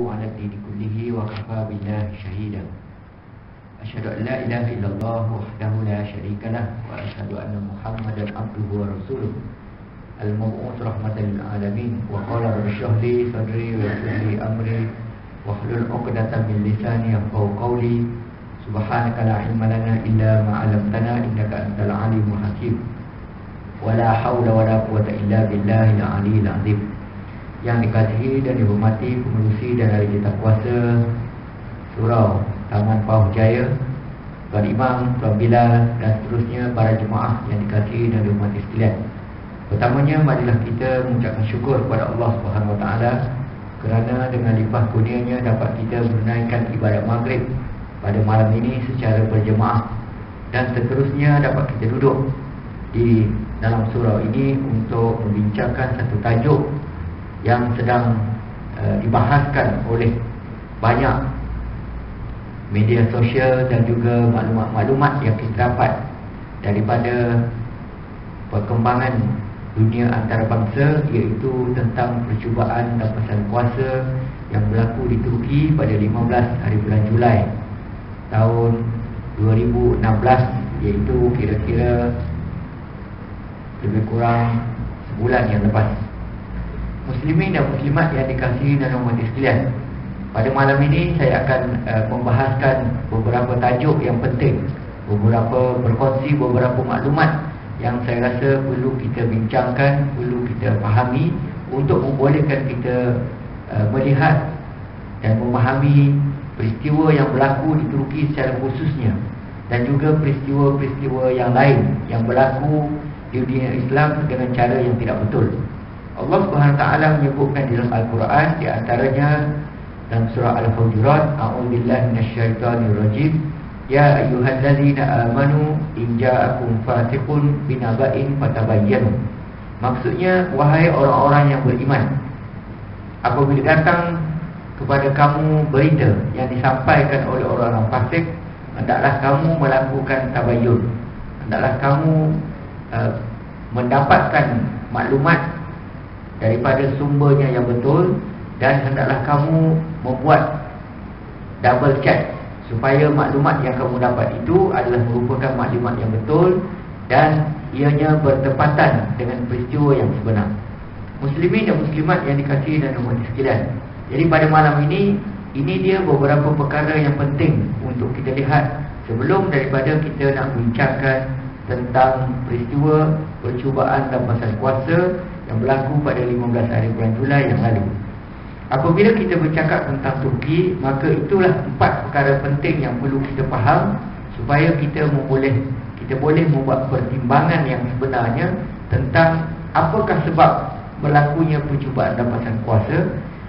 على الدين كله وكفى بالله شهيدا أشهد أن لا إله إلا الله وحده لا شريك له وأشهد أن محمدا عبده ورسوله المبعوث رحمة للعالمين وقال رب اشرح لي صدري ويسر لي أمري واحلل عقدة من لساني يفقهوا قولي سبحانك لا علم لنا إلا ما علمتنا إنك أنت العليم الحكيم ولا حول ولا قوة إلا بالله العلي العظيم. Yang dikasihi dan dihormati pengurusi dan ahli kuasa Surau Taman Pahang Jaya, Tuan Imam, Tuan Bilal dan seterusnya para jemaah yang dikasihi dan dihormati sekalian. Pertamanya, marilah kita mengucapkan syukur kepada Allah Subhanahu Wa Taala kerana dengan limpah kurnianya dapat kita menunaikan ibadat maghrib pada malam ini secara berjemaah, dan seterusnya dapat kita duduk di dalam surau ini untuk membincangkan satu tajuk yang sedang dibahaskan oleh banyak media sosial dan juga maklumat-maklumat yang kita dapat daripada perkembangan dunia antarabangsa, iaitu tentang percubaan dan pesan kuasa yang berlaku di Turki pada 15 hari bulan Julai tahun 2016, iaitu kira-kira lebih kurang sebulan yang lepas. Muslimin dan muslimat yang dikasihi dan dihormati sekalian, pada malam ini saya akan membahaskan beberapa tajuk yang penting, berkongsi beberapa maklumat yang saya rasa perlu kita bincangkan, perlu kita fahami untuk membolehkan kita melihat dan memahami peristiwa yang berlaku di Turki secara khususnya, dan juga peristiwa-peristiwa yang lain yang berlaku di dunia Islam dengan cara yang tidak betul. Allah Subhanahu Wa Taala menyebutkan di dalam Al-Quran, di antaranya dalam surah Al-Hujurat, a'udzubillahi minasyaitonir rajim, ya ayyuhallazina amanu in ja'akum fasiqun binaba'in fatabayyanu. Maksudnya, wahai orang-orang yang beriman, apabila datang kepada kamu berita yang disampaikan oleh orang-orang fasik, hendaklah kamu melakukan tabayyun, hendaklah kamu mendapatkan maklumat daripada sumbernya yang betul, dan hendaklah kamu membuat double check supaya maklumat yang kamu dapat itu adalah merupakan maklumat yang betul dan ianya bertepatan dengan peristiwa yang sebenar. Muslimin dan muslimat yang dikasihi dan dihormati sekalian, jadi pada malam ini dia beberapa perkara yang penting untuk kita lihat sebelum daripada kita nak bincangkan tentang peristiwa percubaan dan pasal kuasa yang berlaku pada 15 hari bulan Julai yang lalu. Apabila kita bercakap tentang Turki, maka itulah 4 perkara penting yang perlu kita faham supaya kita boleh membuat pertimbangan yang sebenarnya tentang apakah sebab berlakunya percubaan dan pasal kuasa,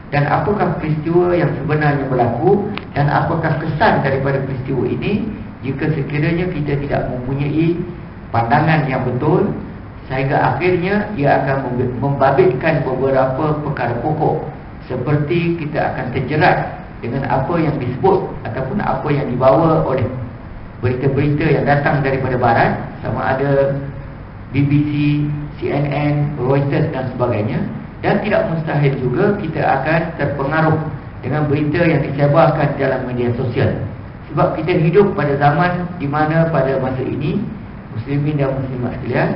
dan apakah peristiwa yang sebenarnya berlaku, dan apakah kesan daripada peristiwa ini jika sekiranya kita tidak mempunyai pandangan yang betul, sehingga akhirnya ia akan membabitkan beberapa perkara pokok, seperti kita akan terjerat dengan apa yang disebut ataupun apa yang dibawa oleh berita-berita yang datang daripada barat, sama ada BBC, CNN, Reuters dan sebagainya. Dan tidak mustahil juga kita akan terpengaruh dengan berita yang disebarkan dalam media sosial, sebab kita hidup pada zaman di mana pada masa ini, muslimin dan muslimat sekalian,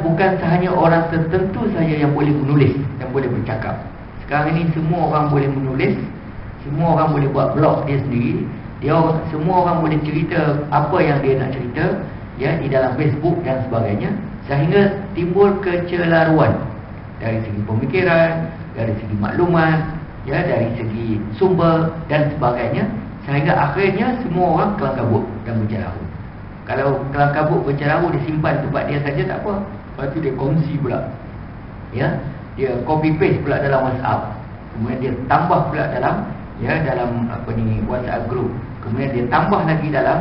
bukan hanya orang tertentu saja yang boleh menulis dan boleh bercakap. Sekarang ini semua orang boleh menulis, semua orang boleh buat blog dia sendiri, semua orang boleh cerita apa yang dia nak cerita, ya, di dalam Facebook dan sebagainya, sehingga timbul kecelaruan dari segi pemikiran, dari segi maklumat, ya, dari segi sumber dan sebagainya, sehingga akhirnya semua orang kelang kabut dan bercerahu. Kalau kelang kabut bercerahu disimpan tempat dia saja tak apa, lepas tu dia kongsi pula, ya, dia copy paste pula dalam WhatsApp, kemudian dia tambah pula dalam WhatsApp group, kemudian dia tambah lagi dalam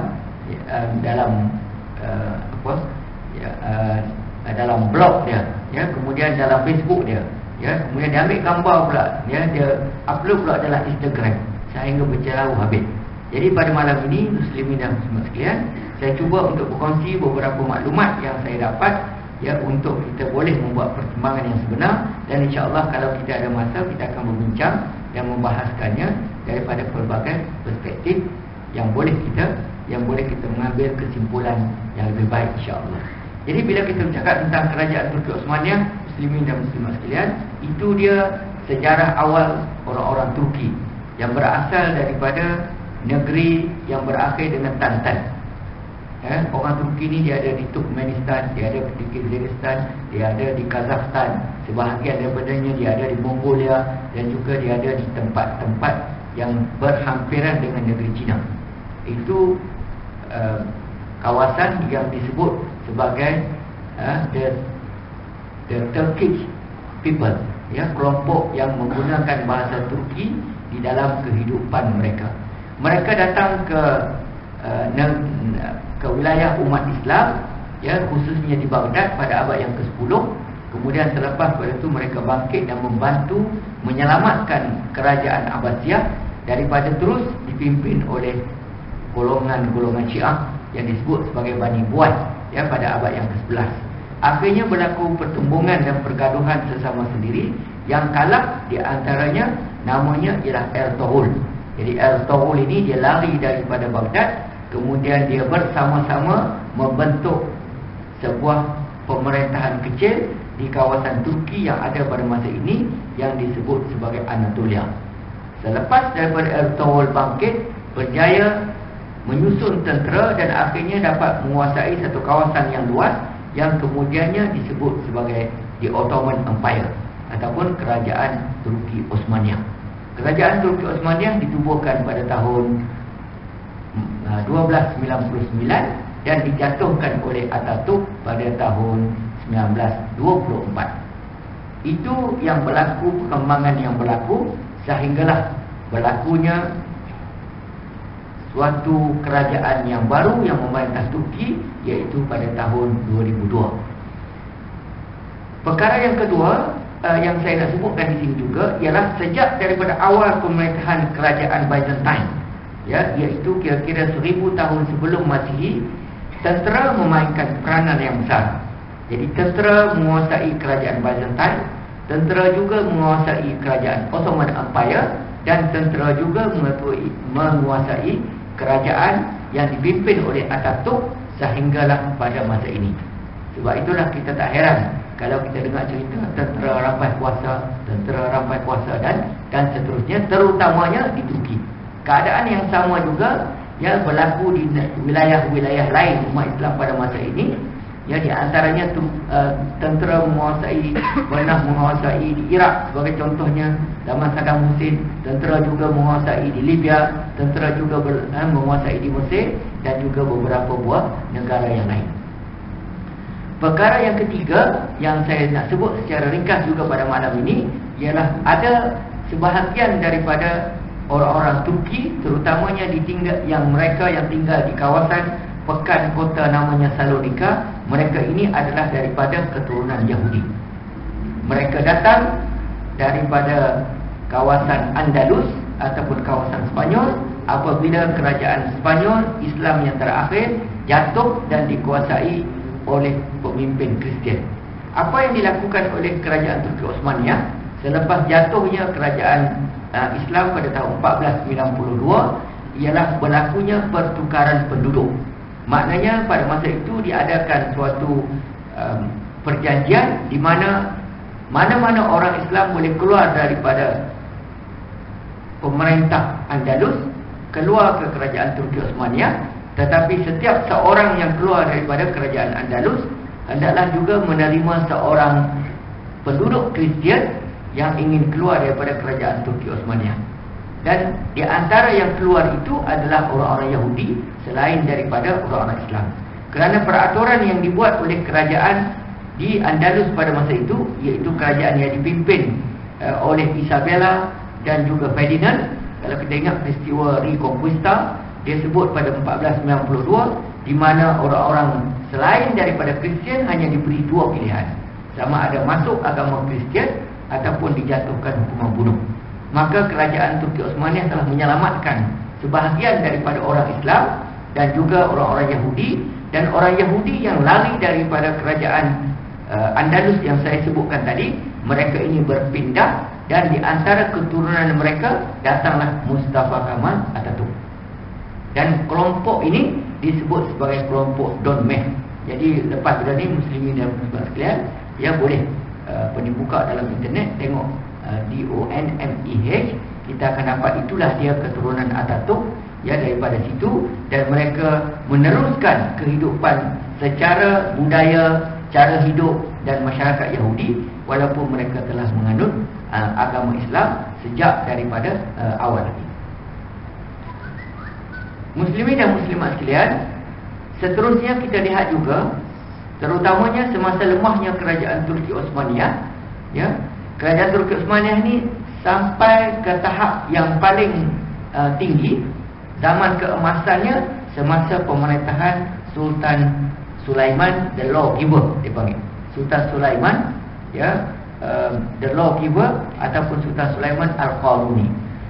blog dia, ya, kemudian dalam Facebook dia, ya, kemudian dia ambil gambar pula, ya, dia upload pula dalam Instagram, sehingga bercerahu habis. Jadi pada malam ini, muslimin dan muslimat sekalian, saya cuba untuk berkongsi beberapa maklumat yang saya dapat ya, untuk kita boleh membuat pertimbangan yang sebenar. Dan insya-Allah kalau kita ada masa, kita akan berbincang dan membahaskannya daripada pelbagai perspektif yang boleh kita mengambil kesimpulan yang lebih baik, insya-Allah. Jadi bila kita bercakap tentang kerajaan Turki Osmaniyah, muslimin dan muslimat sekalian, itu dia sejarah awal orang-orang Turki yang berasal daripada negeri yang berakhir dengan Tantan. Orang Turki ni dia ada di Turkmenistan, dia ada di Kyrgyzstan, dia ada di Kazakhstan, sebahagian daripadanya dia ada di Mongolia, dan juga dia ada di tempat-tempat yang berhampiran dengan negeri China. Itu kawasan yang disebut sebagai the Turkish people, ya, kelompok yang menggunakan bahasa Turki di dalam kehidupan mereka. Mereka datang ke wilayah umat Islam, ya, khususnya di Baghdad pada abad yang ke-10. Kemudian selepas pada itu mereka bangkit dan membantu menyelamatkan kerajaan Abbasiyah daripada terus dipimpin oleh golongan-golongan Syiah yang disebut sebagai Bani Buwai, ya, pada abad yang ke-11. Akhirnya berlaku pertumbungan dan pergaduhan sesama sendiri. Yang kalah di antaranya namanya ialah Ertugrul. Jadi Ertugrul ini dia lari daripada Baghdad, kemudian dia bersama-sama membentuk sebuah pemerintahan kecil di kawasan Turki yang ada pada masa ini yang disebut sebagai Anatolia. Selepas daripada Ertugrul bangkit, berjaya menyusun tentera dan akhirnya dapat menguasai satu kawasan yang luas yang kemudiannya disebut sebagai The Ottoman Empire ataupun Kerajaan Turki Osmaniyah. Kerajaan Turki Osmaniyah ditubuhkan pada tahun 1299 dan dijatuhkan oleh Atatürk pada tahun 1924. Itu yang berlaku, perkembangan yang berlaku sehinggalah berlakunya suatu kerajaan yang baru yang memerintah Turki, iaitu pada tahun 2002. Perkara yang kedua yang saya nak sebutkan di sini juga ialah sejak daripada awal pemerintahan kerajaan Byzantine, ya, iaitu kira-kira 1000 tahun sebelum Masihi, tentera memainkan peranan yang besar. Jadi tentera menguasai kerajaan Byzantine, tentera juga menguasai kerajaan Ottoman Empire, dan tentera juga menguasai kerajaan yang dipimpin oleh Atatürk sehinggalah pada masa ini. Sebab itulah kita tak heran kalau kita dengar cerita tentera rampai kuasa dan seterusnya, terutamanya di Turki. Keadaan yang sama juga yang berlaku di wilayah-wilayah lain umat Islam pada masa ini. Ya, di antaranya tentera pernah menguasai di Iraq sebagai contohnya zaman Saddam Hussein, tentera juga menguasai di Libya, tentera juga menguasai di Mesir dan juga beberapa buah negara yang lain. Perkara yang ketiga yang saya nak sebut secara ringkas juga pada malam ini ialah ada sebahagian daripada orang-orang Turki, terutamanya mereka yang tinggal di kawasan pekan kota namanya Salonika. Mereka ini adalah daripada keturunan Yahudi. Mereka datang daripada kawasan Andalus ataupun kawasan Spanyol apabila kerajaan Spanyol Islam yang terakhir jatuh dan dikuasai oleh pemimpin Kristian. Apa yang dilakukan oleh kerajaan Turki Osmaniyah selepas jatuhnya kerajaan Islam pada tahun 1492 ialah berlakunya pertukaran penduduk. Maknanya pada masa itu diadakan suatu perjanjian di mana-mana orang Islam boleh keluar daripada pemerintah Andalus, keluar ke kerajaan Turki Osmaniyah, tetapi setiap seorang yang keluar daripada kerajaan Andalus hendaklah juga menerima seorang penduduk Kristian yang ingin keluar daripada kerajaan Turki Osmaniyah. Dan di antara yang keluar itu adalah orang-orang Yahudi selain daripada orang-orang Islam. Kerana peraturan yang dibuat oleh kerajaan di Andalus pada masa itu, iaitu kerajaan yang dipimpin oleh Isabella dan juga Ferdinand. Kalau kita ingat peristiwa Reconquista, dia sebut pada 1492 di mana orang-orang selain daripada Kristian hanya diberi dua pilihan, sama ada masuk agama Kristian ataupun dijatuhkan hukuman bunuh. Maka kerajaan Turki Osmaniyah telah menyelamatkan sebahagian daripada orang Islam dan juga orang-orang Yahudi. Dan orang Yahudi yang lari daripada kerajaan Andalus yang saya sebutkan tadi, mereka ini berpindah dan di antara keturunan mereka datanglah Mustafa Kamal Atatürk. Dan kelompok ini disebut sebagai kelompok Don Meh. Jadi lepas dari muslimin dan muslimat sekalian, ya boleh buka dalam internet tengok DONMEH, kita akan dapat itulah dia keturunan Atatürk, ya, daripada situ. Dan mereka meneruskan kehidupan secara budaya, cara hidup dan masyarakat Yahudi, walaupun mereka telah menganut agama Islam sejak daripada awal lagi. Muslimin dan muslimat sekalian, seterusnya kita lihat juga, terutamanya semasa lemahnya kerajaan Turki Osmaniyah, ya, kerajaan Turki Osmaniyah ni sampai ke tahap yang paling tinggi. Zaman keemasannya semasa pemerintahan Sultan Sulaiman the Lawgiver, dipanggil Sultan Sulaiman, ya, the Lawgiver ataupun Sultan Sulaiman Al-Qaruni.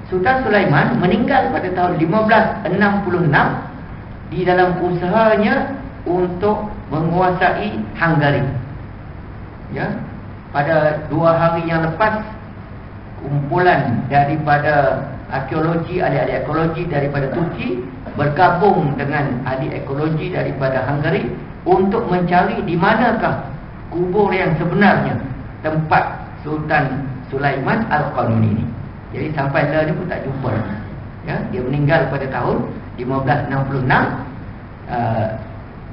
Sultan Sulaiman meninggal pada tahun 1566 di dalam usahanya untuk menguasai Hungary. Ya, pada 2 hari yang lepas, kumpulan daripada arkeologi, ahli-ahli ekologi daripada Turki bergabung dengan ahli ekologi daripada Hungary untuk mencari di manakah kubur yang sebenarnya tempat Sultan Sulaiman Al-Qaruni ini. Jadi sampai lah ni pun tak jumpa. Ya, dia meninggal pada tahun 1566.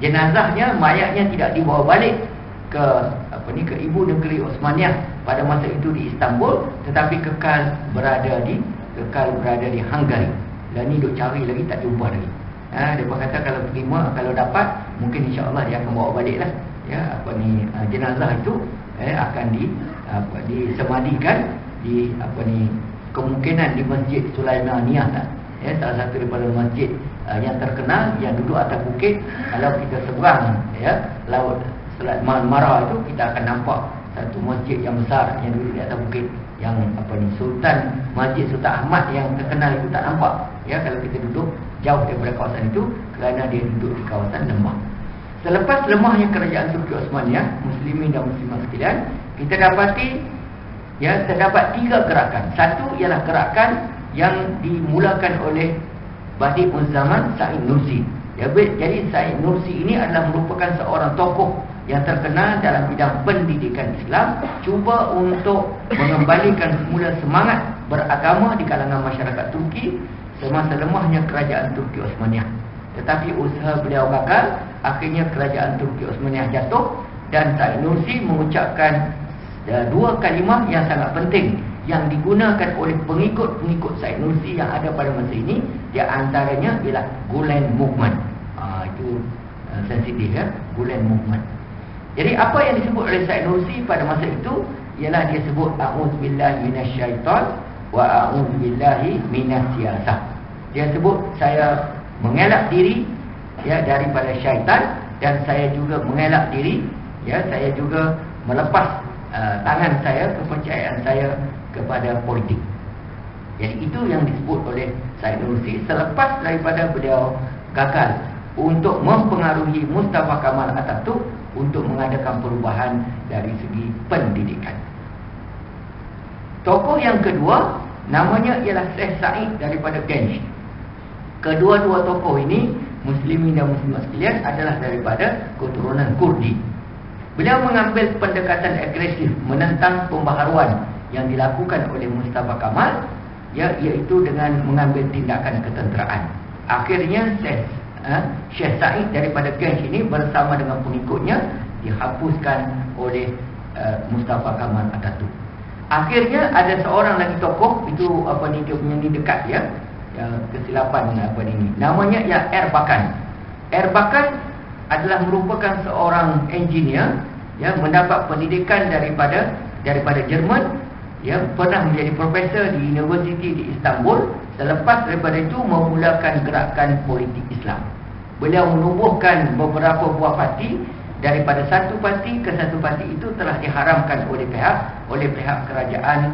Jenazahnya, mayatnya tidak dibawa balik ke ke ibu negeri Osmaniyah pada masa itu di Istanbul, tetapi kekal berada di Hungary. Dan ni duk cari lagi tak jumpa lagi. Dia kata kalau terima, kalau dapat, mungkin insya-Allah dia akan bawa baliklah. Ya, jenazah itu akan disemadikan di kemungkinan di Masjid Sulaimaniyah lah. Ya, salah satu daripada masjid yang terkenal yang duduk atas bukit. Kalau kita seberang, ya, laut Selat Marmara itu, kita akan nampak satu masjid yang besar yang duduk di atas bukit. Yang Masjid Sultan Ahmad yang terkenal itu tak nampak, ya, kalau kita duduk jauh daripada kawasan itu, kerana dia duduk di kawasan lembah. Selepas lemahnya kerajaan Turki Osmaniyah, muslimin dan muslimat sekalian, kita dapati, ya, terdapat 3 gerakan. Satu ialah gerakan yang dimulakan oleh Badi Uzzaman Said Nursi. Ya, jadi Said Nursi ini adalah merupakan seorang tokoh yang terkenal dalam bidang pendidikan Islam, cuba untuk mengembalikan semula semangat beragama di kalangan masyarakat Turki semasa lemahnya kerajaan Turki Osmaniyah. Tetapi usaha beliau gagal, akhirnya kerajaan Turki Osmaniyah jatuh dan Said Nursi mengucapkan 2 kalimah yang sangat penting yang digunakan oleh pengikut-pengikut Said Nursi yang ada pada masa ini. Di antaranya ialah Gulen Movement. Itu sensitif, ya, Gulen Movement. Jadi apa yang disebut oleh Said Nursi pada masa itu ialah dia sebut a'udzubillahi minasyaitan wa a'udzubillahi minasyasah. Dia sebut saya mengelak diri, ya, daripada syaitan, dan saya juga mengelak diri, ya, saya juga melepas tangan saya, kepercayaan saya kepada politik. Jadi itu yang disebut oleh Said Nursi selepas daripada beliau gagal untuk mempengaruhi Mustafa Kamal Atatürk untuk mengadakan perubahan dari segi pendidikan. Tokoh yang kedua namanya ialah Syekh Said daripada Genç. Kedua-dua tokoh ini, muslimin dan muslimat sekalian, adalah daripada keturunan Kurdi. Beliau mengambil pendekatan agresif menentang pembaharuan yang dilakukan oleh Mustafa Kamal, ya, iaitu dengan mengambil tindakan ketenteraan. Akhirnya Syekh Said daripada Genç ini bersama dengan pengikutnya dihapuskan oleh Mustafa Kamal Atatürk. Akhirnya ada seorang lagi tokoh, itu dia punya ni dekat, ya, kesilapan namanya ya Erbakan. Erbakan adalah merupakan seorang engineer, ya, mendapat pendidikan daripada Jerman, ya, pernah menjadi profesor di universiti di Istanbul. Selepas daripada itu memulakan gerakan politik Islam. Beliau menubuhkan beberapa buah parti. Daripada satu parti ke satu parti itu telah diharamkan oleh pihak kerajaan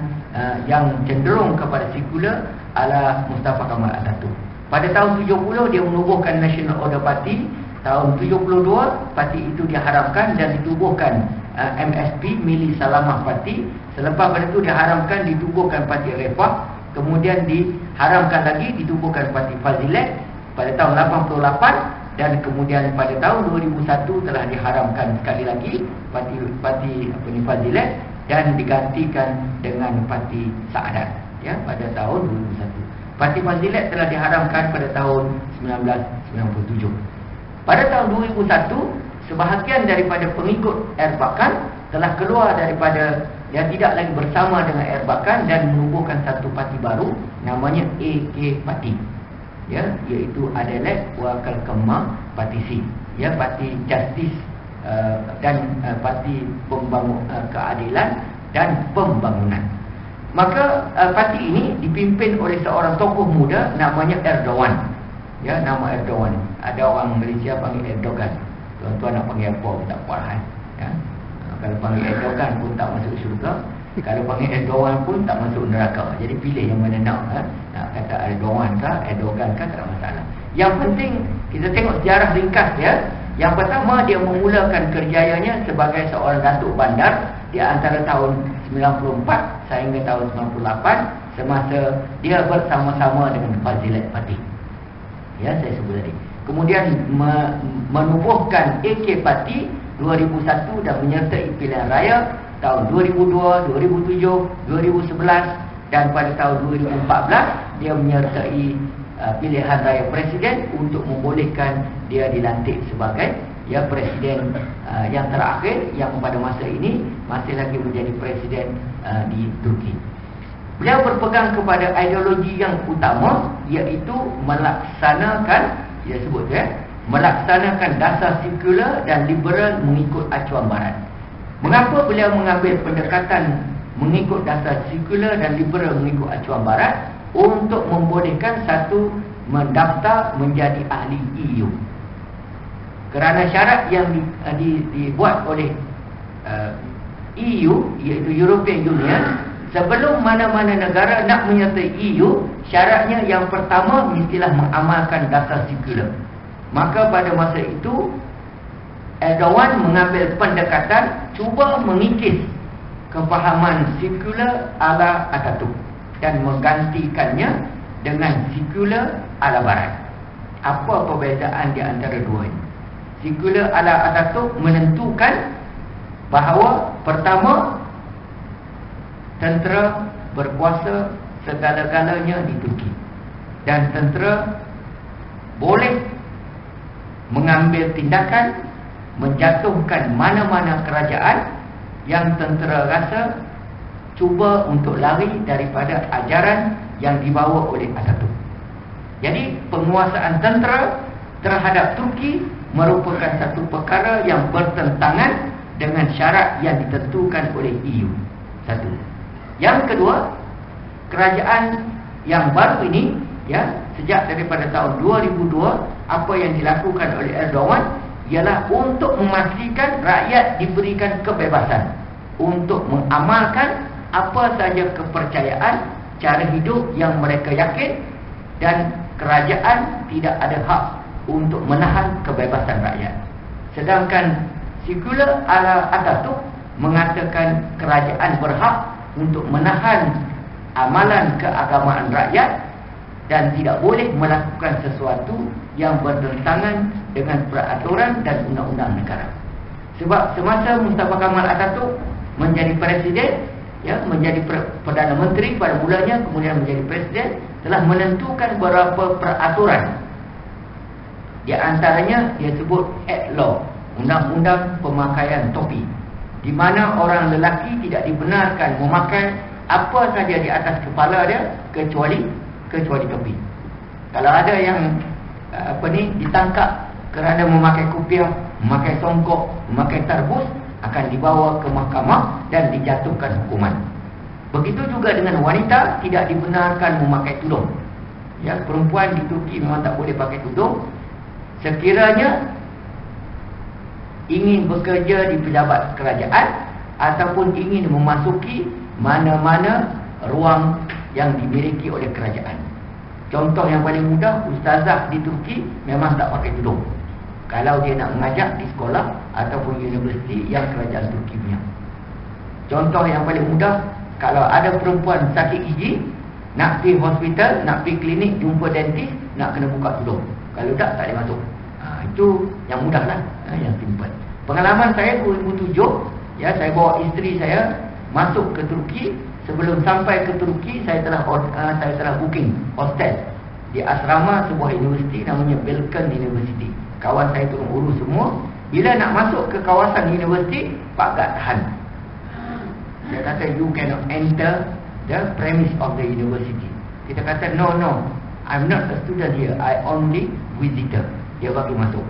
yang cenderung kepada sekular ala Mustafa Kamal Atatürk. Pada tahun 70 dia menubuhkan National Order Party. Tahun 72 parti itu diharamkan dan ditubuhkan MSP, Milli Salamah Parti. Selepas pada itu diharamkan ditubuhkan Parti Refah. Kemudian diharamkan lagi ditubuhkan Parti Fazilet pada tahun 88, dan kemudian pada tahun 2001 telah diharamkan sekali lagi Parti Fazilet dan digantikan dengan Parti Saadat ya pada tahun 2001. Parti Fazilet telah diharamkan pada tahun 1997. Pada tahun 2001, sebahagian daripada pengikut Erbakan telah keluar daripada yang tidak lagi bersama dengan Erbakan dan menubuhkan satu parti baru namanya AK Parti ya, iaitu Adalat Wakal Kemah Parti C ya, Parti Justice dan Parti Keadilan dan Pembangunan. Maka parti ini dipimpin oleh seorang tokoh muda namanya Erdogan ya, nama Erdogan. Ada orang Malaysia panggil Erdogan. Tuan-tuan nak panggil apa pun tak puas ya. Kalau panggil Erdogan pun tak masuk syurga, kalau panggil Erdogan pun tak masuk neraka. Jadi pilih yang mana nak nak kata Erdogan ke tak masalah. Yang penting kita tengok sejarah ringkas ya. Yang pertama, dia memulakan kerjayanya sebagai seorang datuk bandar di antara tahun 94 sehingga tahun 98 semasa dia bersama-sama dengan Fazilet Parti. Ya, saya sebut tadi. Kemudian menubuhkan AK Parti 2001 dan menyertai pilihan raya tahun 2002, 2007, 2011 dan pada tahun 2014 dia menyertai pilihan raya presiden untuk membolehkan dia dilantik sebagai ya presiden yang terakhir yang pada masa ini masih lagi menjadi presiden di Turki. Beliau berpegang kepada ideologi yang utama, iaitu melaksanakan, dia sebut ya, melaksanakan dasar sekular dan liberal mengikut acuan barat. Mengapa beliau mengambil pendekatan mengikut dasar sekular dan liberal mengikut acuan barat? Untuk membolehkan satu mendaftar menjadi ahli EU. Kerana syarat yang dibuat oleh EU, iaitu European Union, sebelum mana-mana negara nak menyertai EU, syaratnya yang pertama mestilah mengamalkan dasar sekular. Maka pada masa itu Erdogan mengambil pendekatan cuba mengikis kefahaman sekular ala Atatürk dan menggantikannya dengan sekular ala barat. Apa perbezaan di antara dua ini? Sekular ala Atatürk menentukan bahawa pertama, tentera berkuasa segala-galanya di Turki dan tentera boleh mengambil tindakan menjatuhkan mana-mana kerajaan yang tentera rasa cuba untuk lari daripada ajaran yang dibawa oleh Atatürk. Jadi penguasaan tentera terhadap Turki merupakan satu perkara yang bertentangan dengan syarat yang ditentukan oleh EU. Satu. Yang kedua, kerajaan yang baru ini ya, sejak daripada tahun 2002, apa yang dilakukan oleh Erdogan ialah untuk memastikan rakyat diberikan kebebasan untuk mengamalkan apa saja kepercayaan, cara hidup yang mereka yakin, dan kerajaan tidak ada hak untuk menahan kebebasan rakyat. Sedangkan sekular ala Atatürk mengatakan kerajaan berhak untuk menahan amalan keagamaan rakyat dan tidak boleh melakukan sesuatu yang bertentangan dengan peraturan dan undang-undang negara. Sebab semasa Mustafa Kemal Atatürk menjadi presiden, ya, menjadi Perdana Menteri pada mulanya, kemudian menjadi presiden, telah menentukan beberapa peraturan. Di antaranya dia sebut Act Law, undang-undang pemakaian topi, di mana orang lelaki tidak dibenarkan memakai apa saja di atas kepala dia kecuali topi. Kalau ada yang ditangkap kerana memakai kopiah, memakai songkok, memakai tarbus, akan dibawa ke mahkamah dan dijatuhkan hukuman. Begitu juga dengan wanita, tidak dibenarkan memakai tudung. Ya, perempuan di Turki memang tak boleh pakai tudung. Sekiranya ingin bekerja di pejabat kerajaan ataupun ingin memasuki mana-mana ruang yang dimiliki oleh kerajaan. Contoh yang paling mudah, ustazah di Turki memang tak pakai tudung. Kalau dia nak mengajar di sekolah ataupun universiti yang kerajaan Turki punya. Contoh yang paling mudah, kalau ada perempuan sakit gigi, nak pergi hospital, nak pergi klinik, jumpa dentist, nak kena buka tudung. Kalau tak boleh masuk. Itu yang mudah lah, yang simple. Pengalaman saya 2007, ya, saya bawa isteri saya masuk ke Turki. Sebelum sampai ke Turki, saya telah booking hostel di asrama sebuah universiti namanya Balkan University. Kawan saya turun urus semua. Bila nak masuk ke kawasan universiti, Pak Gad tahan. Dia kata, you cannot enter the premise of the university. Kita kata, no, I'm not a student here, I only visitor. Dia bagi masuk.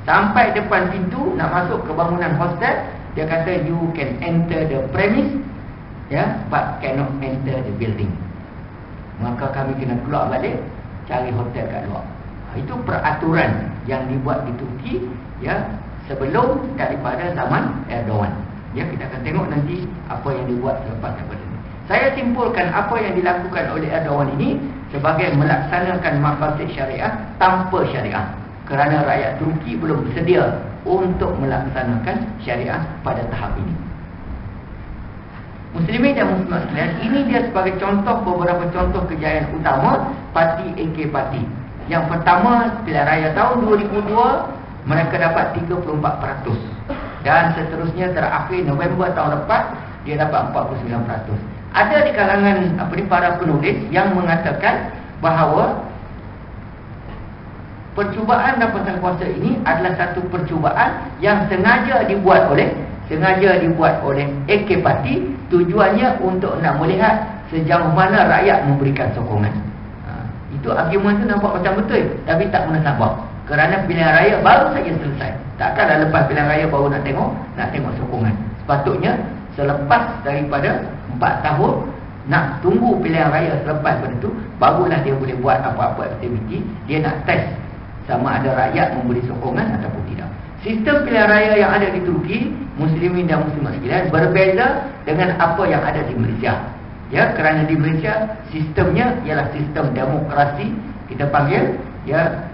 Sampai depan pintu nak masuk ke bangunan hostel, dia kata, you can enter the premise, ya, but cannot enter the building. Maka kami kena keluar balik, cari hotel kat luar. Itu peraturan yang dibuat di Turki, ya, sebelum daripada zaman Erdogan. Ya, kita akan tengok nanti apa yang dibuat selepas daripada ini. Saya simpulkan apa yang dilakukan oleh Erdogan ini sebagai melaksanakan maqasid syariah tanpa syariah. Kerana rakyat Turki belum bersedia untuk melaksanakan syariah pada tahap ini. Muslimin dan muslimat sekalian, ini dia sebagai contoh, beberapa contoh kejayaan utama parti AK Parti. Yang pertama, pilihan raya tahun 2002, mereka dapat 34%. Dan seterusnya terakhir November tahun lepas, dia dapat 49%. Ada di kalangan para penulis yang mengatakan bahawa percubaan dampakkan kuasa ini adalah satu percubaan yang sengaja dibuat oleh AK Parti. Tujuannya untuk nak melihat sejauh mana rakyat memberikan sokongan. Itu argument tu nampak macam betul, tapi tak pernah sabar. Kerana pilihan raya baru saja selesai. Takkanlah lepas pilihan raya baru nak tengok sokongan. Sepatutnya selepas daripada 4 tahun, nak tunggu pilihan raya selepas pada itu, barulah dia boleh buat apa-apa aktiviti. Dia nak test sama ada rakyat memberi sokongan ataupun tidak. Sistem pilihan raya yang ada di Turki, muslimin dan muslimat sekalian, berbeza dengan apa yang ada di Malaysia. Ya, kerana di Malaysia sistemnya ialah sistem demokrasi. Kita panggil, ya,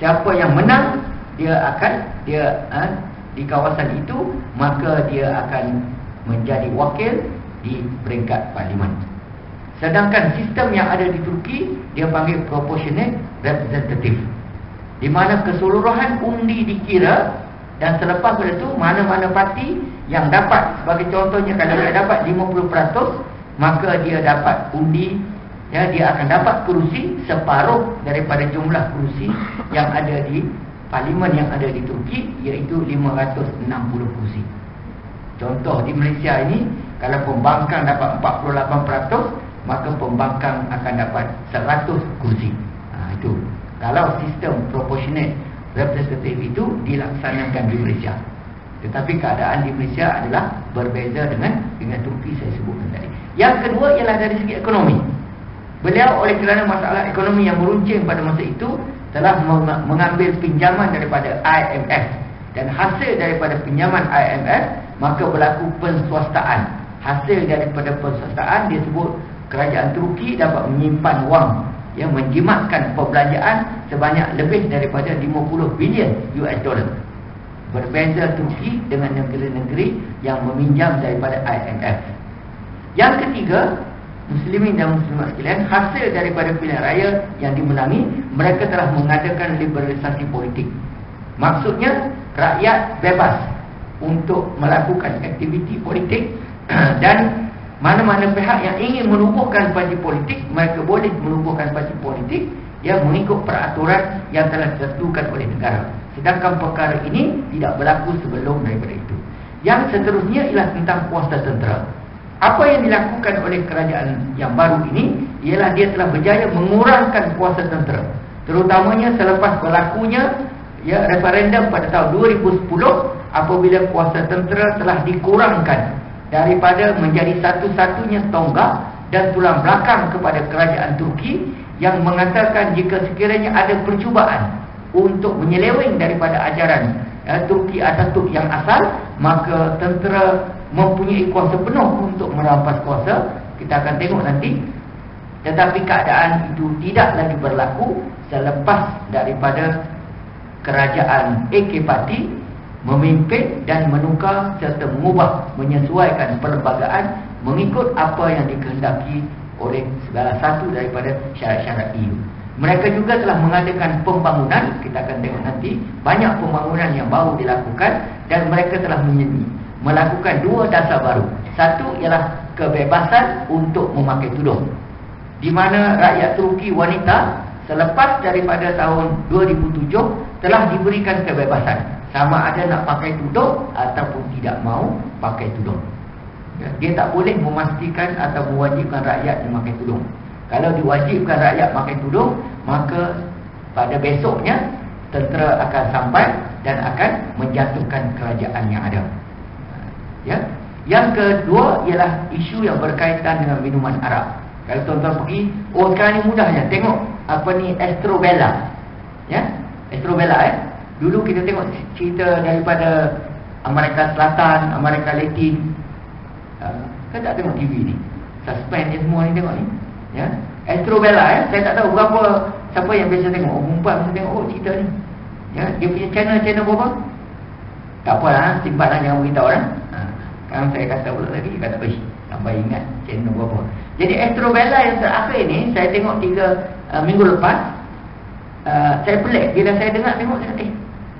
siapa yang menang, dia di kawasan itu, maka dia akan menjadi wakil di peringkat parlimen. Sedangkan sistem yang ada di Turki, dia panggil proportionate representative, di mana keseluruhan undi dikira, dan selepas itu mana-mana parti yang dapat, sebagai contohnya kalau dia dapat 50%, maka dia dapat undi, ya, dia akan dapat kerusi separuh daripada jumlah kerusi yang ada di parlimen yang ada di Turki, iaitu 560 kerusi. Contoh di Malaysia ini, kalau pembangkang dapat 48%, maka pembangkang akan dapat 100 kursi. Itu kalau sistem proportionate representative itu dilaksanakan di Malaysia. Tetapi keadaan di Malaysia adalah berbeza dengan Turki saya sebutkan tadi. Yang kedua ialah dari segi ekonomi. Beliau oleh kerana masalah ekonomi yang meruncing pada masa itu, telah mengambil pinjaman daripada IMF. Dan hasil daripada pinjaman IMF, maka berlaku penswastaan. Hasil daripada penswastaan, dia sebut kerajaan Turki dapat menyimpan wang, yang menjimatkan perbelanjaan sebanyak lebih daripada 50 bilion US dollar. Berbeza Turki dengan negeri-negeri yang meminjam daripada IMF. Yang ketiga, muslimin dan muslimat sekalian, hasil daripada pilihan raya yang dimenangi, mereka telah mengadakan liberalisasi politik. Maksudnya, rakyat bebas untuk melakukan aktiviti politik dan mana-mana pihak yang ingin menubuhkan parti politik, mereka boleh menubuhkan parti politik yang mengikut peraturan yang telah ditentukan oleh negara. Sedangkan perkara ini tidak berlaku sebelum daripada itu. Yang seterusnya ialah tentang kuasa tentera. Apa yang dilakukan oleh kerajaan yang baru ini ialah dia telah berjaya mengurangkan kuasa tentera. Terutamanya selepas berlakunya, ya, referendum pada tahun 2010, apabila kuasa tentera telah dikurangkan daripada menjadi satu-satunya tonggak dan tulang belakang kepada kerajaan Turki, yang mengatakan jika sekiranya ada percubaan untuk menyeleweng daripada ajaran Turki Atatürk yang asal, maka tentera mempunyai kuasa penuh untuk merampas kuasa. Kita akan tengok nanti. Tetapi keadaan itu tidak lagi berlaku selepas daripada kerajaan AK Parti memimpin dan menukar serta mengubah, menyesuaikan perlembagaan mengikut apa yang dikehendaki oleh segala satu daripada syarat-syarat EU. Mereka juga telah mengadakan pembangunan, kita akan tengok nanti, banyak pembangunan yang baru dilakukan, dan mereka telah melakukan dua dasar baru. Satu ialah kebebasan untuk memakai tudung, di mana rakyat Turki wanita selepas daripada tahun 2007 telah diberikan kebebasan, sama ada nak pakai tudung ataupun tidak mahu pakai tudung. Dia tak boleh memastikan atau mewajibkan rakyat memakai tudung. Kalau diwajibkan rakyat pakai tudung, maka pada besoknya tentera akan sampai dan akan menjatuhkan kerajaan yang ada. Ya. Yang kedua ialah isu yang berkaitan dengan minuman arak. Kalau tuan-tuan pergi, sekarang ni mudahnya tengok apa ni Astrobella. Ya, Astrobella Dulu kita tengok cerita daripada Amerika Selatan, Amerika Latin. Kan tak tengok TV ni. Suspend je semua ni tengok ni. Ya. Astrobella saya tak tahu berapa siapa yang biasa tengok. Perempuan biasa tengok cerita ni. Ya, dia punya channel berapa? Tak apalah, simpanlah, jangan beritahu orang. Sekarang saya kata pula lagi, dia kata sampai ingat channel berapa. Jadi Astrobella yang terakhir ni saya tengok 3 minggu lepas. Saya pelik bila saya tengok saya kata,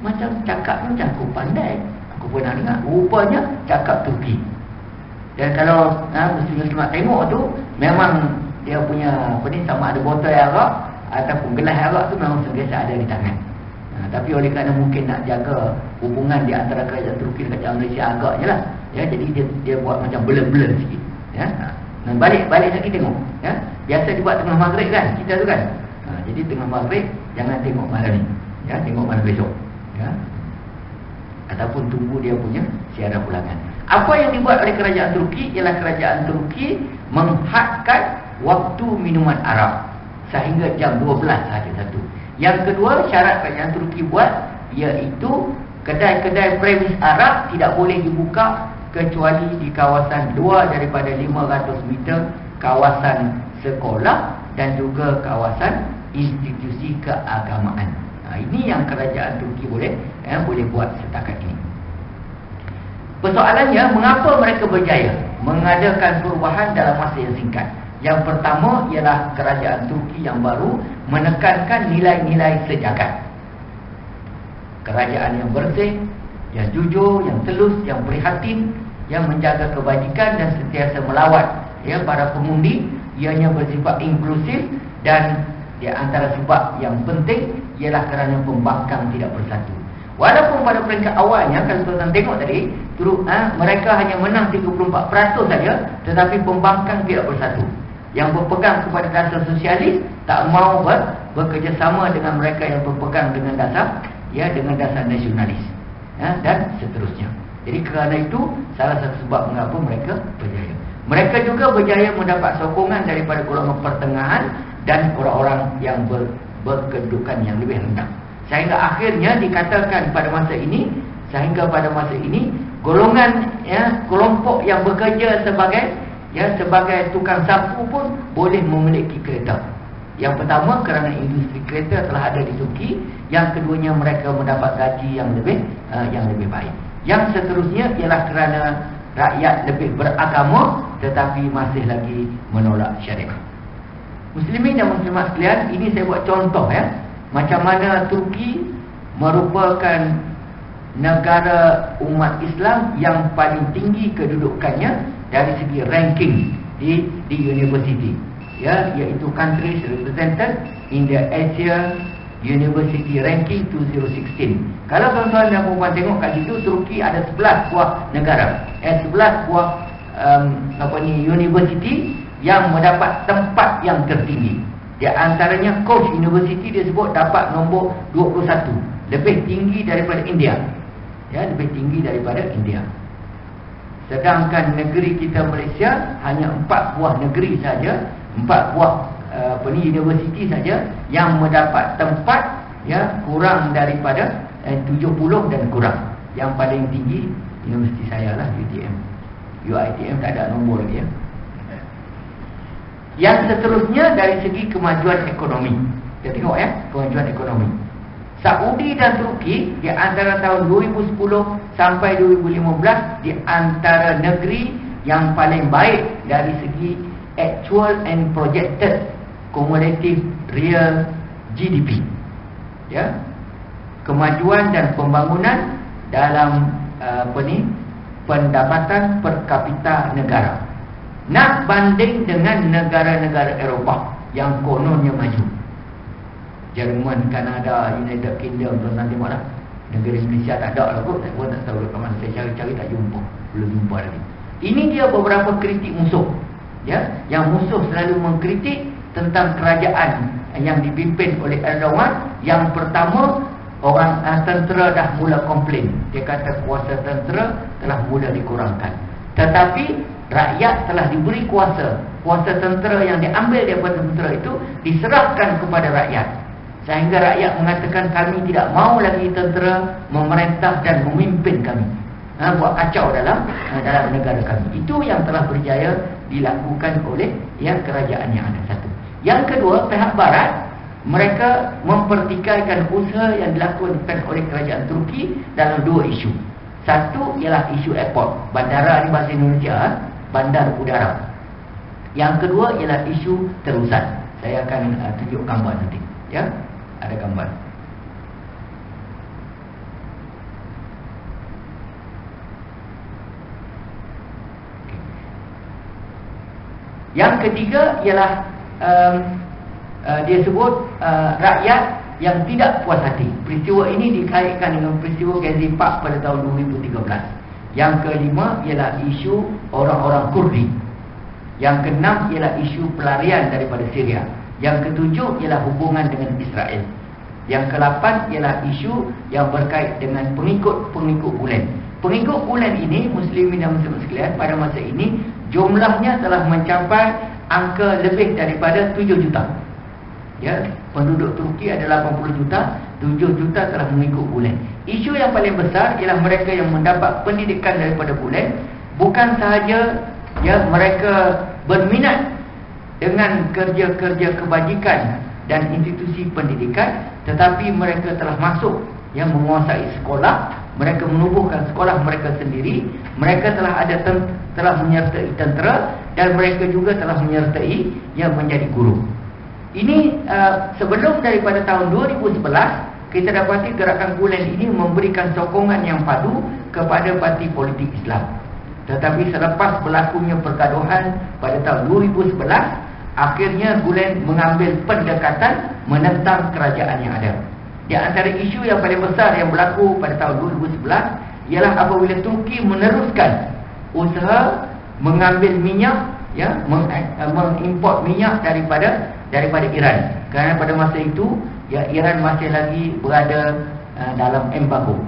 macam cakap macam aku pandai. Aku pernah dengar, rupanya cakap Turki. Dan kalau Muslim-Muslimat tengok tu, memang dia punya apa ni, sama ada botol arak ataupun gelas arak tu memang sentiasa ada di tangan. Tapi oleh kerana mungkin nak jaga hubungan di antara kerajaan Turki dan kerajaan Malaysia agaknya lah, ya, jadi dia buat macam blur-blur sikit, ya. Dan balik lagi tengok, ya. Biasa dibuat tengah maghrib kan, kita tu kan. Jadi tengah maghrib jangan tengok malam ni, ya, tengok malam besok, ya. Ataupun tunggu dia punya siaran ulangan. Apa yang dibuat oleh kerajaan Turki ialah kerajaan Turki menghadkan waktu minuman arak sehingga jam 12 sahaja satu. Yang kedua, syarat kerajaan Turki buat iaitu kedai-kedai premis arak tidak boleh dibuka kecuali di kawasan luar daripada 500 meter kawasan sekolah dan juga kawasan institusi keagamaan. Ini yang kerajaan Turki boleh buat setakat ini. Persoalannya, mengapa mereka berjaya mengadakan perubahan dalam masa yang singkat? Yang pertama ialah kerajaan Turki yang baru menekankan nilai-nilai sejagat. Kerajaan yang bersih, yang jujur, yang telus, yang prihatin, yang menjaga kebajikan dan sentiasa melawat, ya, para pengundi. Ianya bersifat inklusif, dan di antara sebab yang penting ialah kerana pembangkang tidak bersatu. Walaupun pada peringkat awalnya, kalau tuan-tuan tengok tadi, mereka hanya menang 34% saja, tetapi pembangkang tidak bersatu. Yang berpegang kepada dasar sosialis tak mau bekerjasama dengan mereka yang berpegang dengan dasar nasionalis, ya, dan seterusnya. Jadi kerana itu salah satu sebab mengapa mereka berjaya. Mereka juga berjaya mendapat sokongan daripada golongan pertengahan dan orang-orang yang berkedudukan yang lebih rendah. Sehingga akhirnya dikatakan pada masa ini, golongan, ya, kelompok yang bekerja sebagai tukang sapu pun boleh memiliki kereta. Yang pertama kerana industri kereta telah ada di Turki. Yang keduanya mereka mendapat gaji yang lebih baik. Yang seterusnya ialah kerana rakyat lebih beragama tetapi masih lagi menolak syariat. Muslimin dan muslimat sekalian, ini saya buat contoh, ya, macam mana Turki merupakan negara umat Islam yang paling tinggi kedudukannya dari segi ranking di university, ya, iaitu countries represented in the Asia University Ranking 2016. Kalau tuan-tuan dan puan tengok kat situ, Turki ada 11 buah negara, 11 buah university yang mendapat tempat yang tertinggi. Di antaranya Koç University disebut dapat nombor 21, lebih tinggi daripada India, ya, lebih tinggi daripada India. Sedangkan negeri kita Malaysia hanya 4 buah negeri saja, 4 buah universiti saja yang mendapat tempat, ya, kurang daripada 70 dan kurang. Yang paling tinggi universiti saya lah UTM. UiTM tak ada nombor lagi, ya. Yang seterusnya dari segi kemajuan ekonomi. Kita tengok, ya, kemajuan ekonomi. Saudi dan Turki di antara tahun 2010 sampai 2015 di antara negeri yang paling baik dari segi actual and projected cumulative real GDP. Ya. Kemajuan dan pembangunan dalam pendapatan per kapita negara. Nak banding dengan negara-negara Eropah yang kononnya maju. Jerman, Kanada, United Kingdom, tuan-tuan tengoklah. Negara Malaysia tak ada lah kot. Saya pun tak tahu dekat mana. Saya cari-cari tak jumpa. Belum jumpa lagi. Ini dia beberapa kritik musuh. Ya, yang musuh selalu mengkritik tentang kerajaan yang dipimpin oleh Erdogan. Yang pertama, orang tentera dah mula komplain. Dia kata kuasa tentera telah mula dikurangkan. Tetapi rakyat telah diberi kuasa. Kuasa tentera yang diambil daripada tentera itu diserahkan kepada rakyat. Sehingga rakyat mengatakan kami tidak mau lagi tentera memerintah dan memimpin kami. Buat kacau dalam negara kami. Itu yang telah berjaya dilakukan oleh kerajaan yang ada satu. Yang kedua, pihak barat mereka mempertikaikan usaha yang dilakukan oleh kerajaan Turki dalam dua isu. Satu ialah isu airport, bandara ni bahasa Indonesia, bandar udara. Yang kedua ialah isu terusan. Saya akan tunjuk gambar nanti. Ya, ada gambar. Okay. Yang ketiga ialah dia sebut rakyat yang tidak puas hati. Peristiwa ini dikaitkan dengan peristiwa Gezi Park pada tahun 2013. Yang kelima ialah isu orang-orang Kurdi. Yang keenam ialah isu pelarian daripada Syria. Yang ketujuh ialah hubungan dengan Israel. Yang ke-8 ialah isu yang berkait dengan pengikut-pengikut bulan. Pengikut bulan ini, muslimin dan muslimat sekalian, pada masa ini jumlahnya telah mencapai angka lebih daripada 7 juta. Ya, penduduk Turki ada 80 juta, 7 juta telah mengikut bulan. Isu yang paling besar ialah mereka yang mendapat pendidikan daripada bulan. Bukan sahaja ya mereka berminat dengan kerja-kerja kebajikan dan institusi pendidikan, tetapi mereka telah masuk yang menguasai sekolah. Mereka menubuhkan sekolah mereka sendiri. Mereka telah menyertai tentera, dan mereka juga telah menyertai yang menjadi guru. Ini sebelum daripada tahun 2011 kita dapati gerakan Gulen ini memberikan sokongan yang padu kepada parti politik Islam. Tetapi selepas berlakunya pergaduhan pada tahun 2011, akhirnya Gulen mengambil pendekatan menentang kerajaan yang ada. Di antara isu yang paling besar yang berlaku pada tahun 2011 ialah apabila Turki meneruskan usaha mengambil minyak, ya, mengimport minyak daripada Iran. Kerana pada masa itu ya Iran masih lagi berada dalam embargo,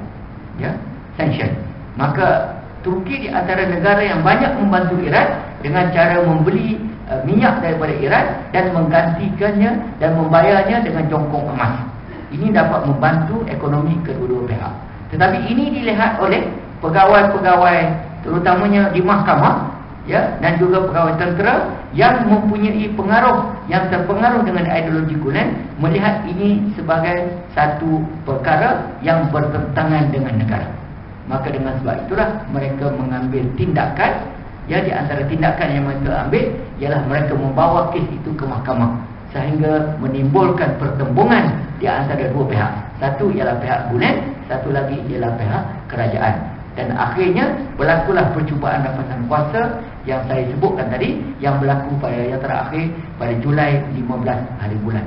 ya, sanction. Maka Turki di antara negara yang banyak membantu Iran dengan cara membeli minyak daripada Iran dan menggantikannya dan membayarnya dengan jongkong emas. Ini dapat membantu ekonomi kedua-dua pihak. Tetapi ini dilihat oleh pegawai-pegawai terutamanya di mahkamah, ya, dan juga pegawai tentera yang mempunyai pengaruh, yang terpengaruh dengan ideologi Gulen, melihat ini sebagai satu perkara yang bertentangan dengan negara. Maka dengan sebab itulah mereka mengambil tindakan. Ya, di antara tindakan yang mereka ambil ialah mereka membawa kes itu ke mahkamah, sehingga menimbulkan pertembungan di antara dua pihak. Satu ialah pihak Gulen, satu lagi ialah pihak kerajaan. Dan akhirnya berlakulah percubaan rampasan kuasa yang saya sebutkan tadi, yang berlaku pada yang terakhir pada Julai 15 hari bulan.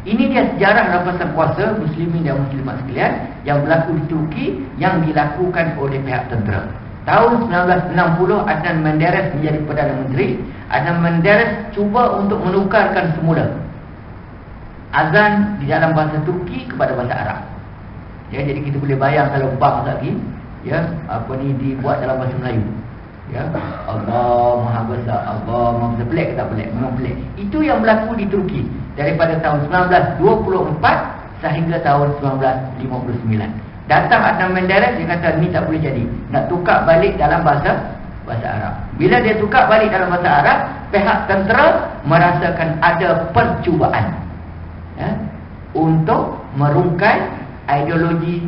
Ini dia sejarah rampasan kuasa muslimin dan muslimat sekalian yang berlaku di Turki, yang dilakukan oleh pihak tentera. Tahun 1960 Adnan Menderes menjadi Perdana Menteri. Adnan Menderes cuba untuk menukarkan semula azan di dalam bahasa Turki kepada bahasa Arab. Ya, jadi kita boleh bayang kalau bang lagi, ya, apa ni dibuat dalam bahasa Melayu. Ya, Allah Maha Besar, Allah Maha Besar. Pelik ke tak pelik? Memang pelik. Itu yang berlaku di Turki daripada tahun 1924 sehingga tahun 1959. Datang Adnan Menderes, dia kata ni tak boleh jadi, nak tukar balik dalam bahasa Arab. Bila dia tukar balik dalam bahasa Arab, pihak tentera merasakan ada percubaan, ya, untuk merungkai ideologi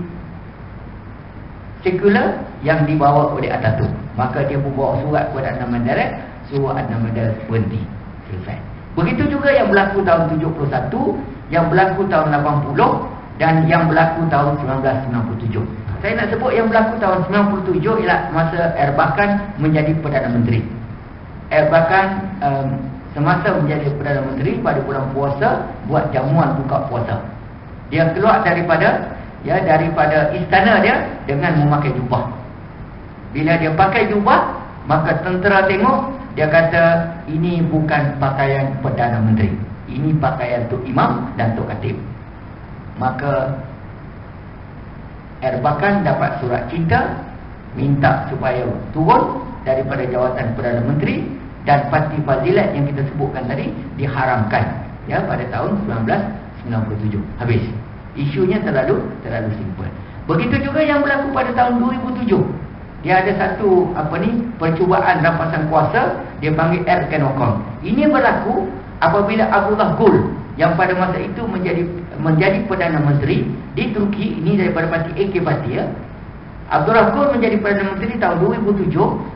sekular yang dibawa oleh Atatürk. Maka dia pun bawa surat kepada Adnan Menderes, suruh Adnan Menderes berhenti. Selesai. Begitu juga yang berlaku tahun 71, yang berlaku tahun 80 dan yang berlaku tahun 1997. Saya nak sebut yang berlaku tahun 97 ialah masa Erbakan menjadi Perdana Menteri. Erbakan semasa menjadi Perdana Menteri pada bulan puasa buat jamuan buka puasa. Dia keluar daripada istana dia dengan memakai jubah. Bila dia pakai jubah, maka tentera tengok, dia kata ini bukan pakaian Perdana Menteri, ini pakaian Tok Imam dan Tok Khatib. Maka Erbakan dapat surat cinta minta supaya turun daripada jawatan Perdana Menteri, dan Parti Fazilat yang kita sebutkan tadi diharamkan pada tahun 1997. Habis. Isunya terlalu simple. Begitu juga yang berlaku pada tahun 2007. Dia ada satu percubaan rampasan kuasa, dia panggil Ergenekon. Ini berlaku apabila Abdullah Gül yang pada masa itu menjadi Perdana Menteri di Turki, ini daripada parti AK Parti ya. Abdullah Gül menjadi Perdana Menteri tahun 2007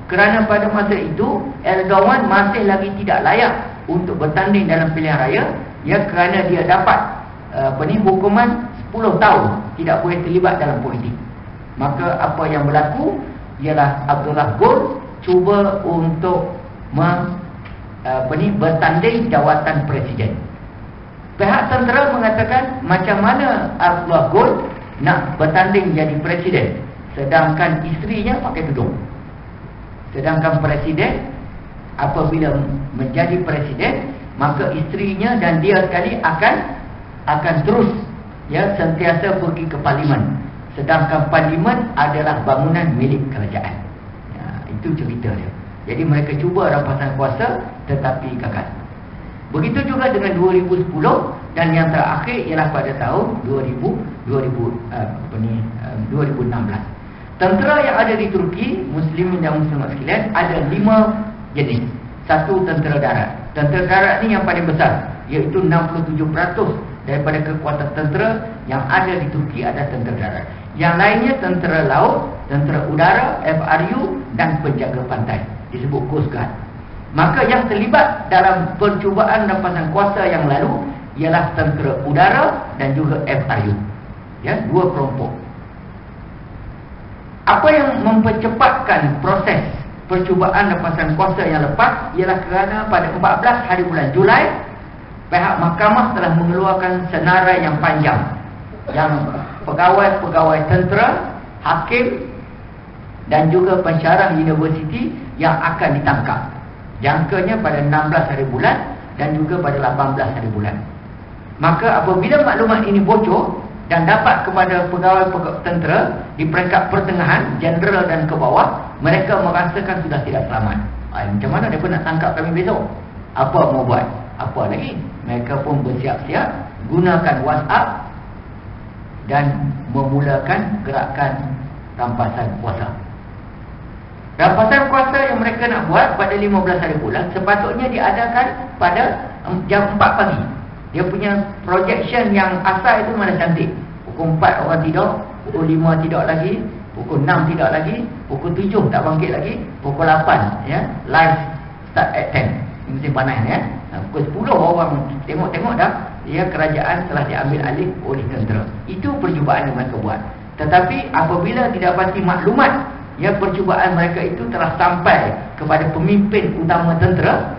kerana pada masa itu Erdogan masih lagi tidak layak untuk bertanding dalam pilihan raya, kerana dia dapat hukuman 10 tahun tidak boleh terlibat dalam politik. Maka apa yang berlaku ialah Abdullah Gül cuba untuk bertanding jawatan presiden. Pihak tentera mengatakan macam mana Abdullah Gül nak bertanding jadi presiden sedangkan isterinya pakai tudung. Sedangkan presiden apabila menjadi presiden, maka isterinya dan dia sekali akan terus sentiasa pergi ke parlimen. Sedangkan parlimen adalah bangunan milik kerajaan. Itu cerita dia. Jadi mereka cuba rampasan kuasa tetapi gagal. Begitu juga dengan 2010 dan yang terakhir ialah pada tahun 2016. Tentera yang ada di Turki, Muslimin dan Muslimat sekalian, ada 5 jenis. Satu, tentera darat. Tentera darat ni yang paling besar, iaitu 67% daripada kekuatan tentera yang ada di Turki ada tentera darat. Yang lainnya tentera laut, tentera udara, FRU dan penjaga pantai, disebut Coast Guard. Maka yang terlibat dalam percubaan rampasan kuasa yang lalu ialah tentera udara dan juga FRU. Dua kelompok. Apa yang mempercepatkan proses percubaan rampasan kuasa yang lepas ialah kerana pada 14 hari bulan Julai, pihak mahkamah telah mengeluarkan senarai yang panjang yang pegawai-pegawai tentera, hakim dan juga pensyarah universiti yang akan ditangkap. Jangkanya pada 16 hari bulan dan juga pada 18 hari bulan. Maka apabila maklumat ini bocor dan dapat kepada pegawai-pegawai tentera di peringkat pertengahan, jeneral dan ke bawah, mereka merasakan sudah tidak selamat. Macam mana mereka nak tangkap kami besok? Apa mau buat? Apa lagi? Mereka pun bersiap-siap gunakan WhatsApp dan memulakan gerakan rampasan kuasa. Rampasan kuasa yang mereka nak buat pada 15 hari bulan sepatutnya diadakan pada jam 4 pagi. Dia punya projection yang asal itu mana cantik. Pukul 4 orang tidur, pukul 5 tidur lagi, pukul 6 tidur lagi, pukul 7 tak bangkit lagi, pukul 8 live start at 10. Ini musim panas pukul 10 orang tengok dah kerajaan telah diambil alih oleh tentera. Itu percubaan yang mereka buat. Tetapi apabila didapati maklumat percubaan mereka itu telah sampai kepada pemimpin utama tentera,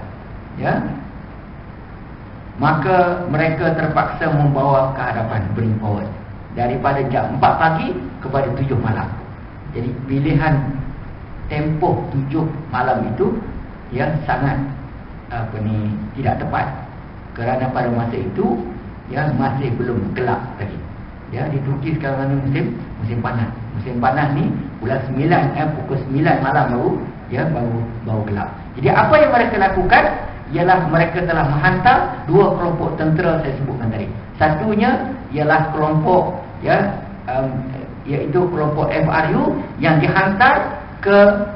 maka mereka terpaksa membawa ke hadapan, bring forward daripada jam 4 pagi kepada 7 malam. Jadi pilihan tempoh 7 malam itu sangat tidak tepat, kerana pada masa itu masih belum gelap lagi. Di Turki sekarang ni musim panas. Musim panas ni bulan 9 pukul 9 malam baru gelap. Jadi apa yang mereka lakukan ialah mereka telah menghantar 2 kelompok tentera saya sebutkan tadi. Satunya ialah kelompok iaitu kelompok FRU yang dihantar ke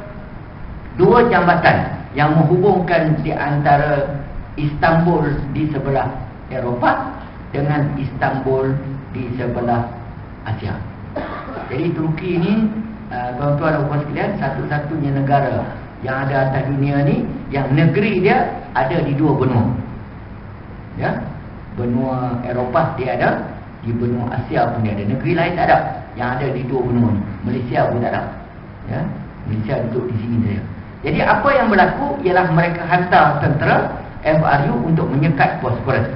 2 jambatan yang menghubungkan di antara Istanbul di sebelah Eropah dengan Istanbul di sebelah Asia. Jadi Turki ini tuan-tuan dan puan sekalian, satu-satunya negara yang ada atas dunia ni yang negeri dia ada di dua benua. Ya, benua Eropah dia ada, di benua Asia pun dia ada. Negeri lain tak ada yang ada di dua benua ni. Malaysia pun tak ada. Ya, Malaysia duduk di sini saja. Jadi apa yang berlaku ialah mereka hantar tentera FRU untuk menyekat Bosphorus.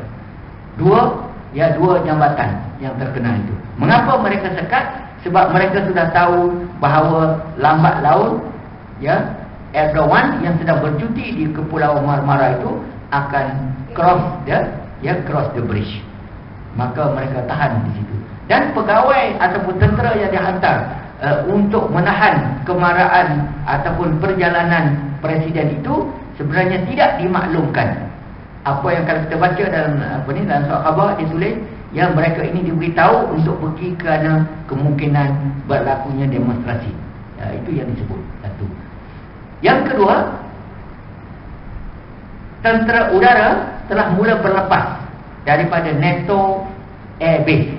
Dua jambatan yang terkenal itu. Mengapa mereka sekat? Sebab mereka sudah tahu bahawa lambat laun ya Erdogan yang sedang bercuti di Kepulauan Marmara itu akan cross the bridge. Maka mereka tahan di situ. Dan pegawai ataupun tentera yang dihantar untuk menahan kemarahan ataupun perjalanan presiden itu sebenarnya tidak dimaklumkan. Apa yang kalau kita baca dalam dalam surat khabar dia tulis yang mereka ini diberitahu untuk pergi kerana kemungkinan berlakunya demonstrasi. Itu yang disebut satu. Yang kedua, tentera udara telah mula berlepas daripada NATO Air Base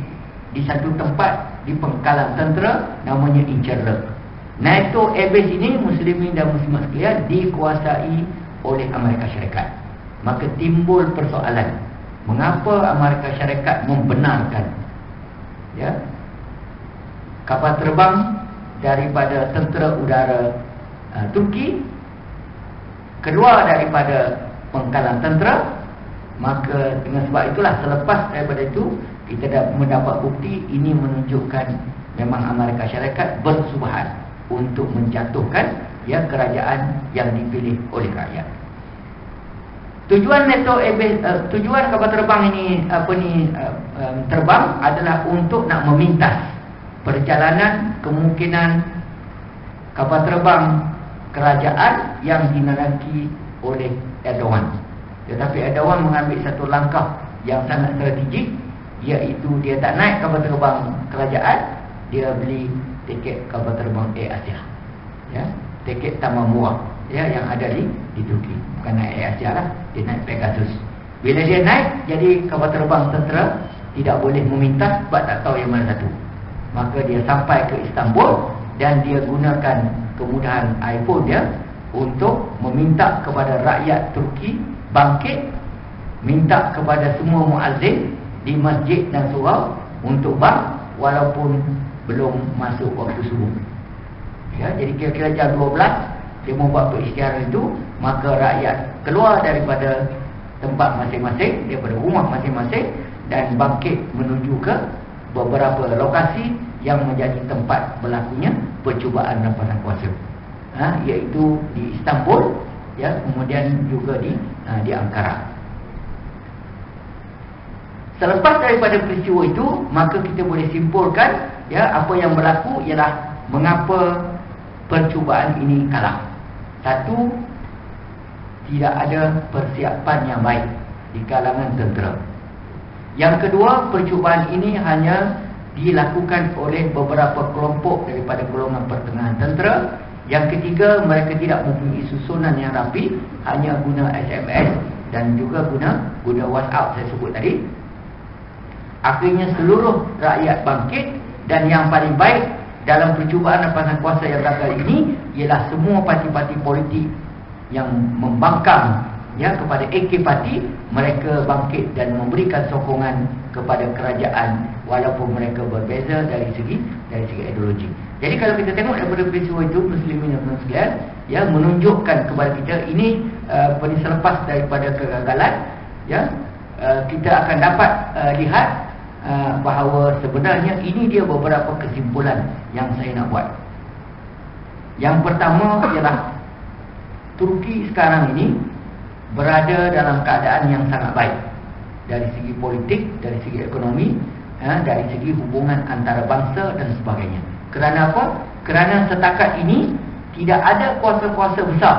di satu tempat di pengkalan tentera namanya Incirlik. NATO Air Base ini muslimin dan muslimat sekalian dikuasai oleh Amerika Syarikat. Maka timbul persoalan, mengapa Amerika Syarikat membenarkan kapal terbang daripada tentera udara Turki keluar daripada pengkalan tentera? Maka dengan sebab itulah selepas daripada itu kita dah mendapat bukti ini menunjukkan memang Amerika Syarikat bersubahat untuk menjatuhkan kerajaan yang dipilih oleh rakyat. Tujuan NATO tujuan kapal terbang ini terbang adalah untuk nak memintas perjalanan kemungkinan kapal terbang kerajaan yang dinanaki oleh Erdogan. Tetapi Erdogan mengambil satu langkah yang sangat strategik, iaitu dia tak naik kapal terbang kerajaan, dia beli tiket kapal terbang Air Asia. Tiket tambah murah yang ada di Turki. Bukan naik Air Asia lah, dia naik Pegasus. Bila dia naik, jadi kapal terbang tentera tidak boleh memintas sebab tak tahu yang mana satu. Maka dia sampai ke Istanbul dan dia gunakan kemudahan iPhone dia untuk meminta kepada rakyat Turki bangkit, minta kepada semua muazzin di masjid dan surau untuk bang walaupun belum masuk waktu subuh. Jadi kira-kira jam 12 dia membuat peristiaran itu, maka rakyat keluar daripada tempat masing-masing, daripada rumah masing-masing dan bangkit menuju ke beberapa lokasi yang menjadi tempat berlakunya percubaan rampasan kuasa, iaitu di Istanbul, kemudian juga di Ankara. Selepas daripada peristiwa itu, maka kita boleh simpulkan apa yang berlaku ialah mengapa percubaan ini kalah. Satu, tidak ada persiapan yang baik di kalangan tentera. Yang kedua, percubaan ini hanya dilakukan oleh beberapa kelompok daripada golongan pertengahan tentera. Yang ketiga, mereka tidak mempunyai susunan yang rapi, hanya guna SMS dan juga guna WhatsApp saya sebut tadi. Akhirnya seluruh rakyat bangkit, dan yang paling baik dalam percubaan rampasan kuasa yang gagal ini ialah semua parti-parti politik yang membangkang kepada AK Parti, mereka bangkit dan memberikan sokongan kepada kerajaan walaupun mereka berbeza dari segi ideologi. Jadi kalau kita tengok daripada peristiwa itu, muslimin dan muslimat sekalian, menunjukkan kepada kita ini selepas daripada kegagalan, kita akan dapat lihat bahawa sebenarnya ini dia beberapa kesimpulan yang saya nak buat. Yang pertama ialah Turki sekarang ini berada dalam keadaan yang sangat baik dari segi politik, dari segi ekonomi, dari segi hubungan antara bangsa dan sebagainya. Kerana apa? Kerana setakat ini tidak ada kuasa-kuasa besar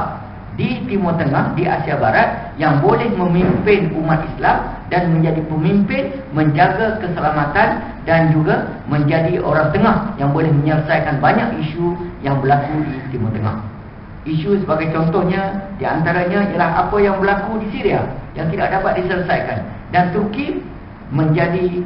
di Timur Tengah, di Asia Barat yang boleh memimpin umat Islam dan menjadi pemimpin, menjaga keselamatan dan juga menjadi orang tengah yang boleh menyelesaikan banyak isu yang berlaku di Timur Tengah. Isu sebagai contohnya di antaranya ialah apa yang berlaku di Syria yang tidak dapat diselesaikan, dan Turki menjadi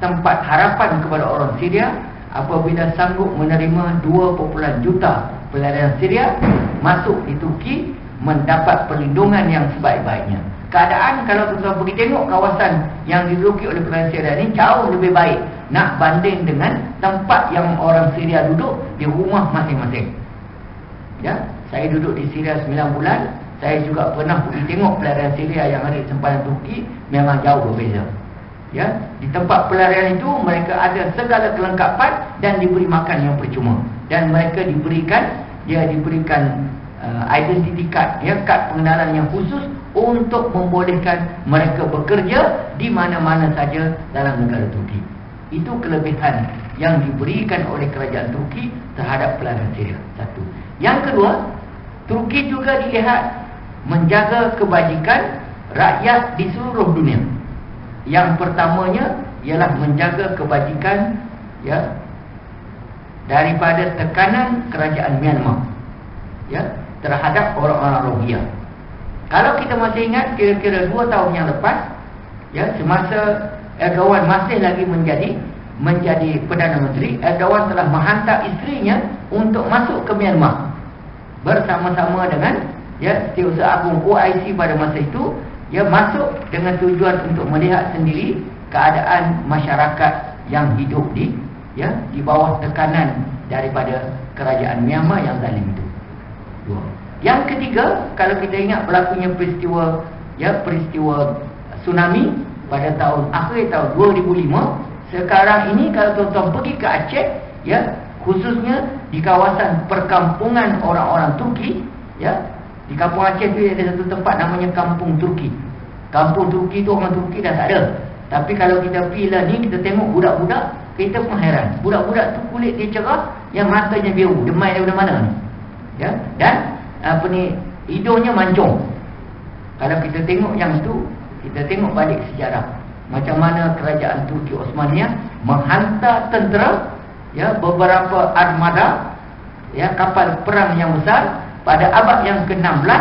tempat harapan kepada orang Syria apabila sanggup menerima 2 juta pelarian Syria masuk di Turki mendapat perlindungan yang sebaik-baiknya. Keadaan kalau tuan-tuan pergi tengok kawasan yang diduduki oleh pelarian Syria ini jauh lebih baik nak banding dengan tempat yang orang Syria duduk di rumah masing-masing. Ya, saya duduk di Syria 9 bulan. Saya juga pernah pergi tengok pelarian Syria yang ada di sempadan Turki, memang jauh berbeza. Ya, di tempat pelarian itu mereka ada segala kelengkapan dan diberi makan yang percuma, dan mereka diberikan identity card, ya, kad pengenalan yang khusus untuk membolehkan mereka bekerja di mana-mana saja dalam negara Turki. Itu kelebihan yang diberikan oleh kerajaan Turki terhadap pelarian Syria. Satu. Yang kedua, Turki juga dilihat menjaga kebajikan rakyat di seluruh dunia. Yang pertamanya ialah menjaga kebajikan, ya, daripada tekanan kerajaan Myanmar, ya, terhadap orang-orang Rohingya. Kalau kita masih ingat, kira-kira 2 tahun yang lepas, ya, semasa Erdogan masih lagi menjadi Perdana Menteri, Erdogan telah menghantar isterinya untuk masuk ke Myanmar bersama-sama dengan, ya, Setiausaha Agung OIC pada masa itu, ya, masuk dengan tujuan untuk melihat sendiri keadaan masyarakat yang hidup di bawah tekanan daripada kerajaan Myanmar yang zalim itu. Dua. Yang ketiga, kalau kita ingat berlakunya peristiwa tsunami pada akhir tahun 2005, sekarang ini kalau tuan-tuan pergi ke Aceh, ya, khususnya di kawasan perkampungan orang-orang Turki, ya, di kampung Aceh itu ada satu tempat namanya Kampung Turki. Kampung Turki itu orang Turki dah tak ada. Tapi kalau kita pergi lah ni, kita tengok budak-budak, kita pun heran. Budak-budak tu kulit dia cerah, yang matanya biru, demai daripada mana ni? Ya, dan hidungnya mancung. Kalau kita tengok yang itu, kita tengok balik sejarah macam mana kerajaan Turki Osmania menghantar tentera, ya, beberapa armada, ya, kapal perang yang besar pada abad yang ke-16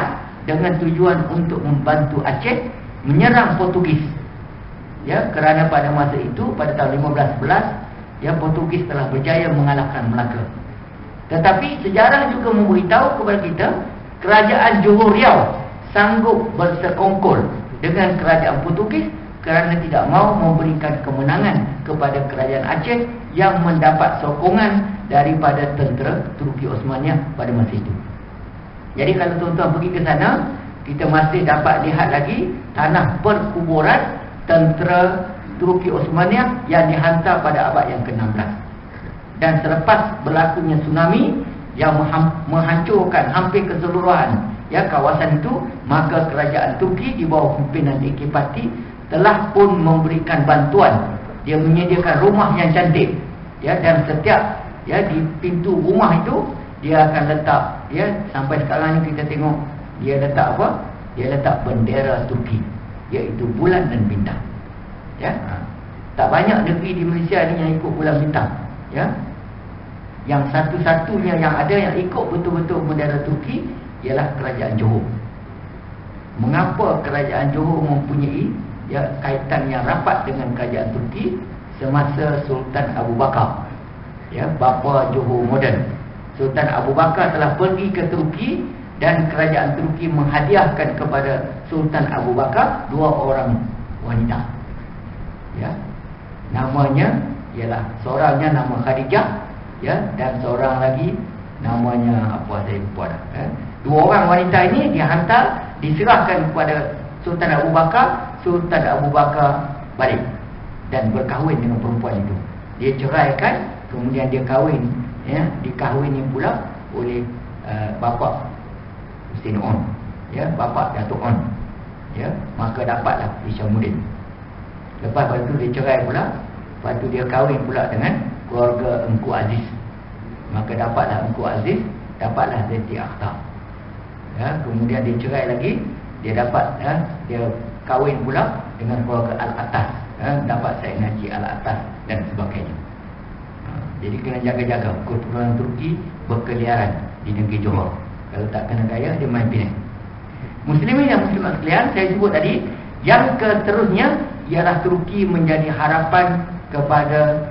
dengan tujuan untuk membantu Aceh menyerang Portugis. Ya, kerana pada masa itu, pada tahun 1511, ya, Portugis telah berjaya mengalahkan Melaka. Tetapi sejarah juga memberitahu kepada kita, kerajaan Johor Riau sanggup bersekongkol dengan kerajaan Portugis kerana tidak mahu memberikan kemenangan kepada kerajaan Aceh yang mendapat sokongan daripada tentera Turki Osmania pada masa itu. Jadi kalau tuan-tuan pergi ke sana, kita masih dapat lihat lagi tanah perkuburan tentera Turki Osmania yang dihantar pada abad yang ke-16. Dan selepas berlakunya tsunami yang menghancurkan hampir keseluruhan, ya, kawasan itu, maka kerajaan Turki di bawah pimpinan DK Pati telah pun memberikan bantuan. Dia menyediakan rumah yang cantik, ya, dan setiap, ya, di pintu rumah itu dia akan letak, ya, sampai sekarang ni kita tengok dia letak apa? Dia letak bendera Turki, iaitu bulan dan bintang. Ya, tak banyak negeri di Malaysia ni yang ikut bulan bintang, ya. Yang satu-satunya yang ada yang ikut betul-betul bendera Turki ialah kerajaan Johor. Mengapa kerajaan Johor mempunyai, ya, kaitan yang rapat dengan kerajaan Turki semasa Sultan Abu Bakar, ya, bapa Johor moden. Sultan Abu Bakar telah pergi ke Turki dan kerajaan Turki menghadiahkan kepada Sultan Abu Bakar 2 orang wanita. Ya. Namanya ialah, seorangnya nama Khadijah, ya, dan seorang lagi namanya apa saya lupa dah, ya. 2 orang wanita ini dihantar, diserahkan kepada Sultan Abu Bakar. Sultan Abu Bakar balik dan berkahwin dengan perempuan itu. Dia ceraikan, kemudian dia kahwin, ya, dikahwini pula oleh bapa Hussein On, ya, bapa Datuk On, ya, maka dapatlah Hishamuddin. Lepas itu dia cerai pula, lepas itu dia kahwin pula dengan keluarga Engku Aziz, maka dapatlah Engku Aziz, dapatlah Zeti Akhtar, ya. Kemudian dia cerai lagi, dia dapat, ya, dia kahwin pula dengan keluarga Al-Atas, ya, dapat Said Najib Al-Atas dan sebagainya. Jadi kena jaga-jaga keturunan Turki berkeliaran di negeri Johor. Kalau tak kena gaya, dia main Penang. Muslimin dan muslimat sekalian, saya sebut tadi, yang keterusnya ialah Turki menjadi harapan kepada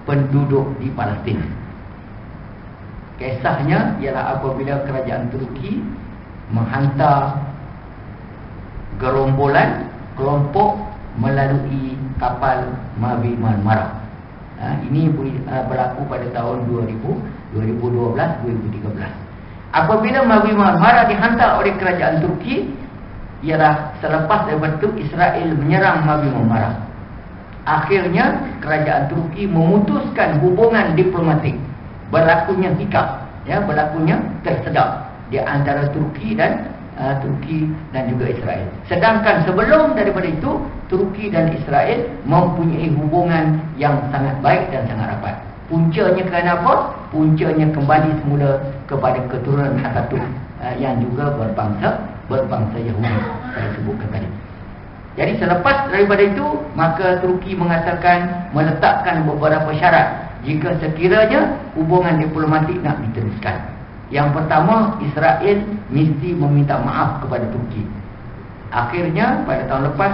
penduduk di Palestin. Kisahnya ialah apabila kerajaan Turki menghantar gerombolan kelompok melalui kapal Mavi Marmara. Ini berlaku pada tahun 2012-2013. Apabila Mavi Marmara dihantar oleh kerajaan Turki, ialah selepas daripada itu Israel menyerang Mavi Marmara. Akhirnya kerajaan Turki memutuskan hubungan diplomatik. Berlakunya hikap, berlakunya tersedak di antara Turki dan juga Israel. Sedangkan sebelum daripada itu, Turki dan Israel mempunyai hubungan yang sangat baik dan sangat rapat. Puncanya kerana apa? Puncanya kembali semula kepada keturunan Ataturk yang juga berbangsa Yahudi saya sebutkan tadi. Jadi selepas daripada itu, maka Turki meletakkan beberapa syarat jika sekiranya hubungan diplomatik nak diteruskan. Yang pertama, Israel mesti meminta maaf kepada Turki. Akhirnya pada tahun lepas,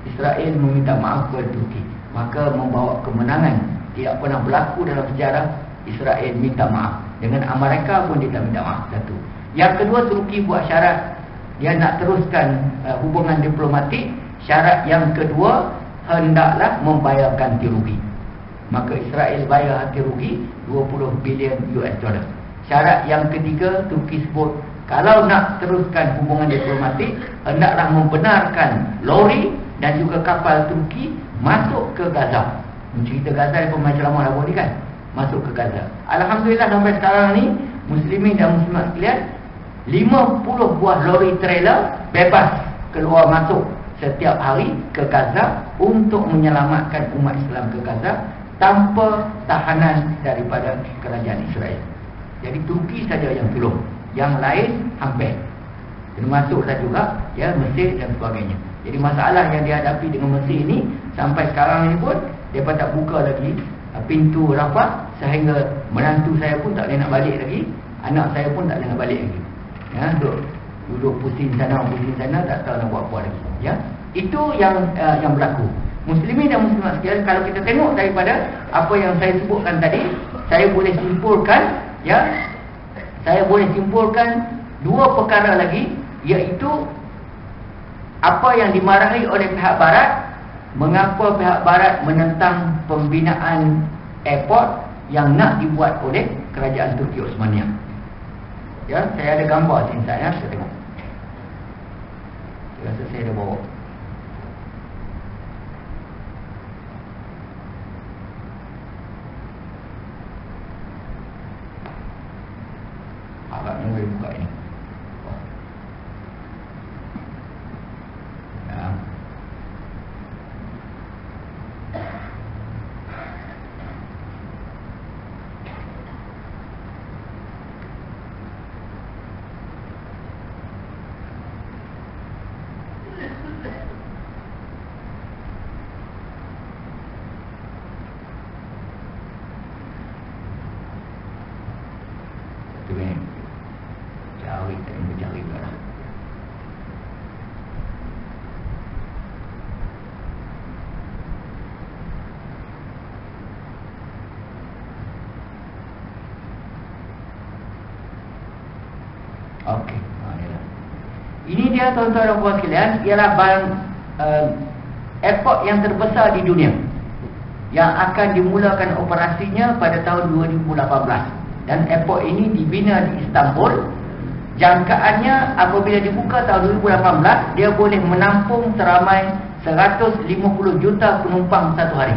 Israel meminta maaf kepada Turki, maka membawa kemenangan. Tidak pernah berlaku dalam sejarah Israel minta maaf. Dengan Amerika pun dia tak minta maaf. Satu. Yang kedua, Turki buat syarat dia nak teruskan hubungan diplomatik. Syarat yang kedua, hendaklah membayar ganti rugi. Maka Israel bayar ganti rugi 20 bilion US dollar. Syarat yang ketiga, Turki sebut kalau nak teruskan hubungan diplomatik, hendaklah membenarkan lori dan juga kapal Turki masuk ke Gaza. Cerita Gaza daripada macam lama dah ni kan, masuk ke Gaza. Alhamdulillah sampai sekarang ni, muslimin dan muslimat sekalian, 50 buah lori trailer bebas keluar masuk setiap hari ke Gaza untuk menyelamatkan umat Islam ke Gaza tanpa tahanan daripada kerajaan Israel. Jadi Turki saja yang tolong, yang lain hampir. Termasuklah juga Mesir dan sebagainya. Jadi masalah yang dihadapi dengan Mesir ini sampai sekarang ini pun mereka tak buka lagi pintu Rafah, sehingga menantu saya pun tak boleh nak balik lagi, anak saya pun tak boleh nak balik lagi. Duduk pusing sana tak tahu nak buat apa lagi. Itu yang berlaku. Muslimin dan muslimat sekalian, kalau kita tengok daripada apa yang saya sebutkan tadi, saya boleh simpulkan dua perkara lagi, iaitu apa yang dimarahi oleh pihak barat, mengapa pihak barat menentang pembinaan airport yang nak dibuat oleh kerajaan Turki Osmania. Saya ada gambar sini saya tengok. Saya rasa saya dah bawa. Agaknya boleh buka ini. Okey, ini dia tuan-tuan dan puan sekalian, ialah airport yang terbesar di dunia yang akan dimulakan operasinya pada tahun 2018. Dan airport ini dibina di Istanbul. Jangkaannya apabila dibuka tahun 2018, dia boleh menampung seramai 150 juta penumpang satu hari,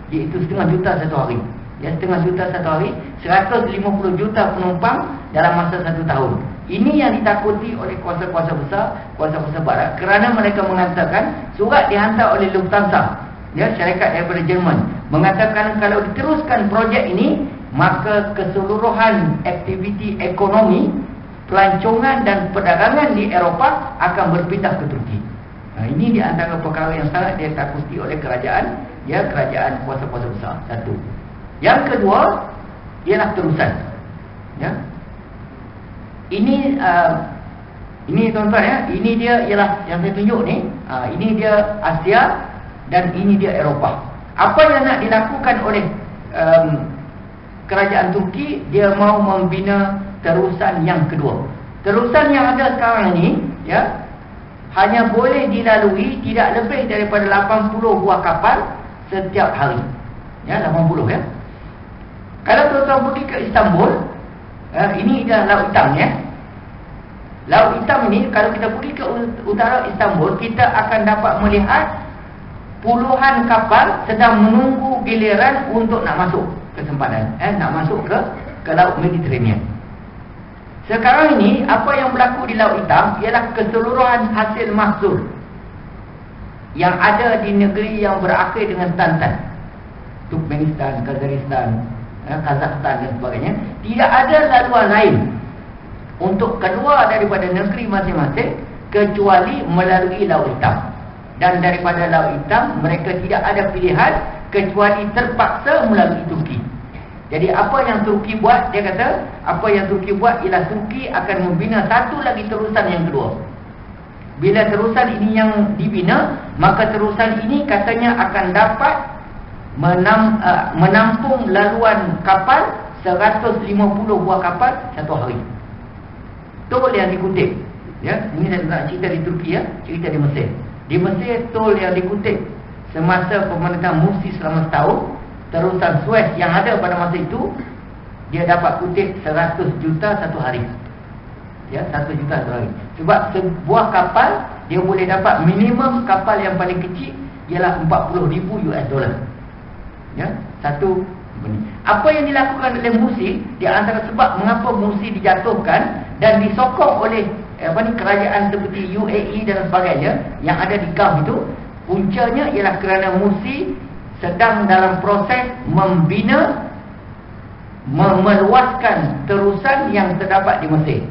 iaitu setengah juta satu hari. Setengah juta satu hari, 150 juta penumpang dalam masa satu tahun. Ini yang ditakuti oleh kuasa-kuasa besar, kuasa-kuasa barat, kerana mereka mengatakan, surat dihantar oleh Lufthansa, syarikat daripada Jerman, mengatakan kalau diteruskan projek ini, maka keseluruhan aktiviti ekonomi, pelancongan dan perdagangan di Eropah akan berpindah ke Turki. Ini di antara perkara yang sangat ditakuti oleh kerajaan, kerajaan kuasa-kuasa besar. Satu. Yang kedua ialah terusan. Ini Ini tuan-tuan ya, ini dia ialah yang saya tunjuk ni. Ini dia Asia dan ini dia Eropah. Apa yang nak dilakukan oleh kerajaan Turki, dia mau membina terusan yang kedua. Terusan yang ada sekarang ini ya, hanya boleh dilalui tidak lebih daripada 80 buah kapal setiap hari. Ya, 80 ya. Kalau tuan-tuan pergi ke Istanbul, ini dah Laut Hitam ya. Laut Hitam ini, kalau kita pergi ke utara Istanbul, kita akan dapat melihat puluhan kapal sedang menunggu giliran untuk nak masuk ke sempadan, nak masuk ke Laut Mediterranean. Sekarang ini, apa yang berlaku di Laut Hitam ialah keseluruhan hasil mahsul yang ada di negeri yang berakhir dengan Tantan, Turkmenistan, Kazakhstan, Kazakhstan dan sebagainya. Tidak ada laluan lain untuk keluar daripada negeri masing-masing kecuali melalui Laut Hitam. Dan daripada Laut Hitam, mereka tidak ada pilihan kecuali terpaksa melalui Turki. Jadi apa yang Turki buat, dia kata, apa yang Turki buat ialah Turki akan membina satu lagi terusan yang kedua. Bila terusan ini yang dibina, maka terusan ini katanya akan dapat menampung laluan kapal 150 buah kapal satu hari. Tol yang dikutip ya, ini saya nak cerita di Turki ya, cerita di Mesir. Di Mesir, tol yang dikutip semasa pemerintahan Mursi selama setahun, terusan Suez yang ada pada masa itu, dia dapat kutip 100 juta satu hari. Ya, 1 juta satu hari. Sebab sebuah kapal dia boleh dapat minimum kapal yang paling kecil ialah 40,000 US dollar. Ya, satu benda. Apa yang dilakukan oleh Mursi, di antara sebab mengapa Mursi dijatuhkan dan disokong oleh kerajaan seperti UAE dan sebagainya yang ada di Gulf itu, puncanya ialah kerana Mursi sedang dalam proses membina, meluaskan terusan yang terdapat di Mesir.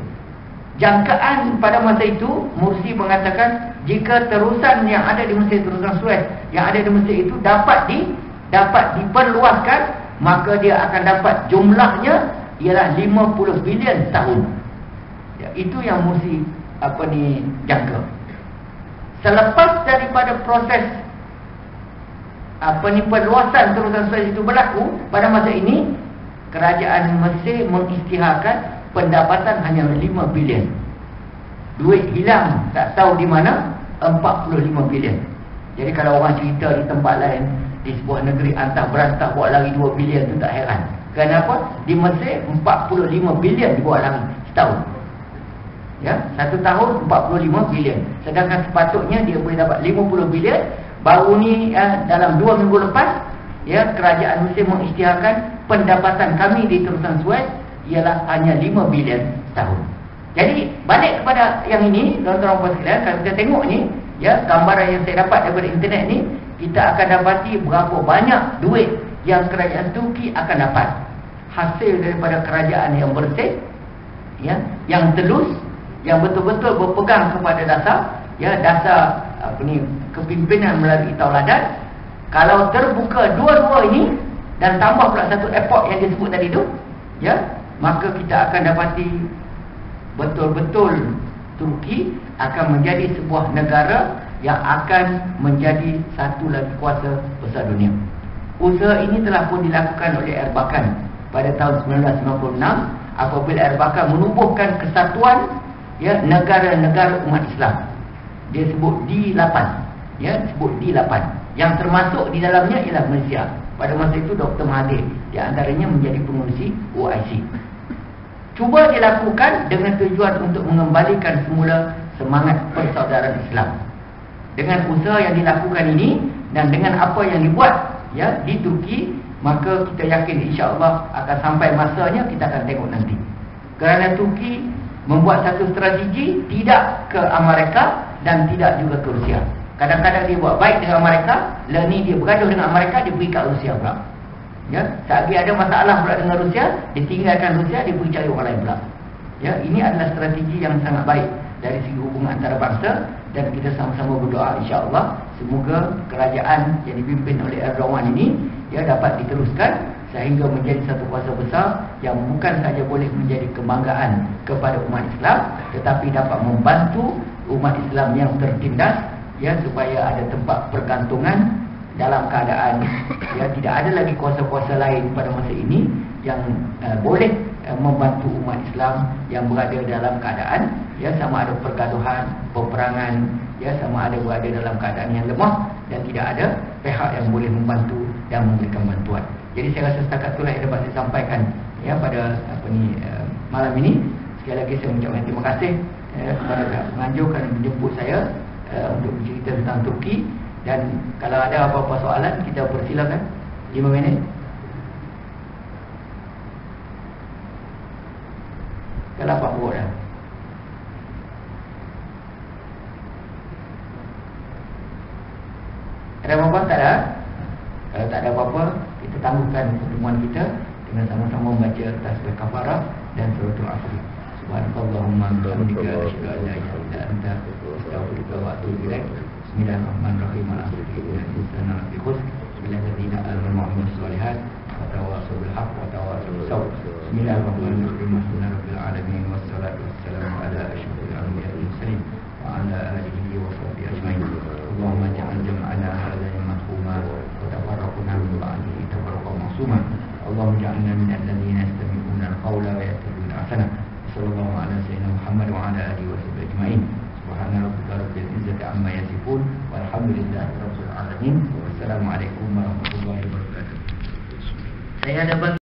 Jangkaan pada masa itu, Mursi mengatakan jika terusan yang ada di Mesir, terusan Suez yang ada di Mesir itu dapat diperluaskan, maka dia akan dapat jumlahnya ialah 50 bilion setahun. Ya, itu yang Mursi jangka. Selepas daripada proses perluasan terusan Suez itu berlaku, pada masa ini kerajaan Mesir mengisytiharkan pendapatan hanya 5 bilion. Duit hilang tak tahu di mana, 45 bilion. Jadi kalau orang cerita di tempat lain, di sebuah negeri antah berantah buat lari 2 bilion tu tak heran. Kenapa? Di Mesir 45 bilion dibuat lari setahun. Ya, satu tahun 45 bilion. Sedangkan sepatutnya dia boleh dapat 50 bilion. Baru ni dalam 2 minggu lepas, ya, kerajaan Mesir mengisytiharkan pendapatan kami di terusan Suez ialah hanya 5 bilion setahun. Jadi balik kepada yang ini, tuan-tuan puan sekalian, kalau kita tengok ni, ya, gambaran yang saya dapat daripada internet ni, kita akan dapati berapa banyak duit yang kerajaan Turki akan dapat hasil daripada kerajaan yang bersih, ya, yang telus, yang betul-betul berpegang kepada dasar kepimpinan melalui tauladan. Kalau terbuka dua-dua ini dan tambah pula satu airport yang disebut tadi tu, ya, maka kita akan dapati betul-betul Turki akan menjadi sebuah negara yang akan menjadi satu lagi kuasa besar dunia. Usaha ini telah pun dilakukan oleh Erbakan pada tahun 1996 apabila Erbakan menubuhkan kesatuan, ya, negara-negara umat Islam. Dia sebut D8, ya, sebut D8. Yang termasuk di dalamnya ialah Malaysia. Pada masa itu Dr. Mahathir di antaranya menjadi pengurusi OIC. Cuba dilakukan dengan tujuan untuk mengembalikan semula semangat persaudaraan Islam. Dengan usaha yang dilakukan ini dan dengan apa yang dibuat, ya, di Turki, maka kita yakin insya-Allah akan sampai masanya, kita akan tengok nanti. Kerana Turki membuat satu strategi tidak ke Amerika dan tidak juga ke Rusia. Kadang-kadang dia buat baik dengan Amerika, lalu ni dia bergaduh dengan Amerika, dia pergi ke Rusia pula. Ya, saat dia ada masalah pula dengan Rusia, dia tinggalkan Rusia, dia pergi cari orang lain pula. Ya, ini adalah strategi yang sangat baik dari segi hubungan antara bangsa, dan kita sama-sama berdoa insya-Allah semoga kerajaan yang dipimpin oleh Erdogan ini, ya, dapat diteruskan sehingga menjadi satu kuasa besar yang bukan saja boleh menjadi kebanggaan kepada umat Islam, tetapi dapat membantu umat Islam yang tertindas, ya, supaya ada tempat pergantungan dalam keadaan ya tidak ada lagi kuasa-kuasa lain pada masa ini yang boleh membantu umat Islam yang berada dalam keadaan ya sama ada pergaduhan, peperangan, ya sama ada berada dalam keadaan yang lemah dan tidak ada pihak yang boleh membantu dan memberikan bantuan. Jadi saya rasa setakat itulah yang dapat saya sampaikan ya pada malam ini. Sekali lagi saya mengucapkan terima kasih kepada pihak penganjur kerana menjemput saya untuk bercerita tentang Turki. Dan kalau ada apa-apa soalan, kita persilakan 5 minit. Kalau apa buat dah. Ada apa-apa? Tak ada? Kalau tak ada apa-apa, kita tangguhkan pertemuan kita dengan sama-sama membaca tasbih kafarah dan suratul asr. Subhanallahumma bihamdika asyhadu an la ilaha illa anta astaghfiruka wa atubu ilaik. Bismillahirrahmanirrahim. Alhamdulillahirabbil alamin. Bismillahirrahmanirrahim. Al-mu'minus shalihat wa tawassaw bil haqq wa tawassaw bis sabr. Bismillahirrahmanirrahim. Alhamdulillahirabbil alamin wassalatu wassalamu ala asyrafil anbiya'i wal mursalin wa ala alihi wa sahbihi ajmain. Allahumma ja'al jam'ana hadha marhuma wa tafarraqna min ba'dihi tafarruqan ma'suma. Allahumma ja'alna minal ladzina yastami'una al-qawla wa yattabi'una ahsana. Sallallahu ala sayyidina Muhammad wa ala alihi wa sahbihi ajmain. Subhana rabbika rabbil izzati amma yasifun walhamdulillahi rabbil alamin. Wassalamualaikum warahmatullahi wabarakatuh. Saya dapat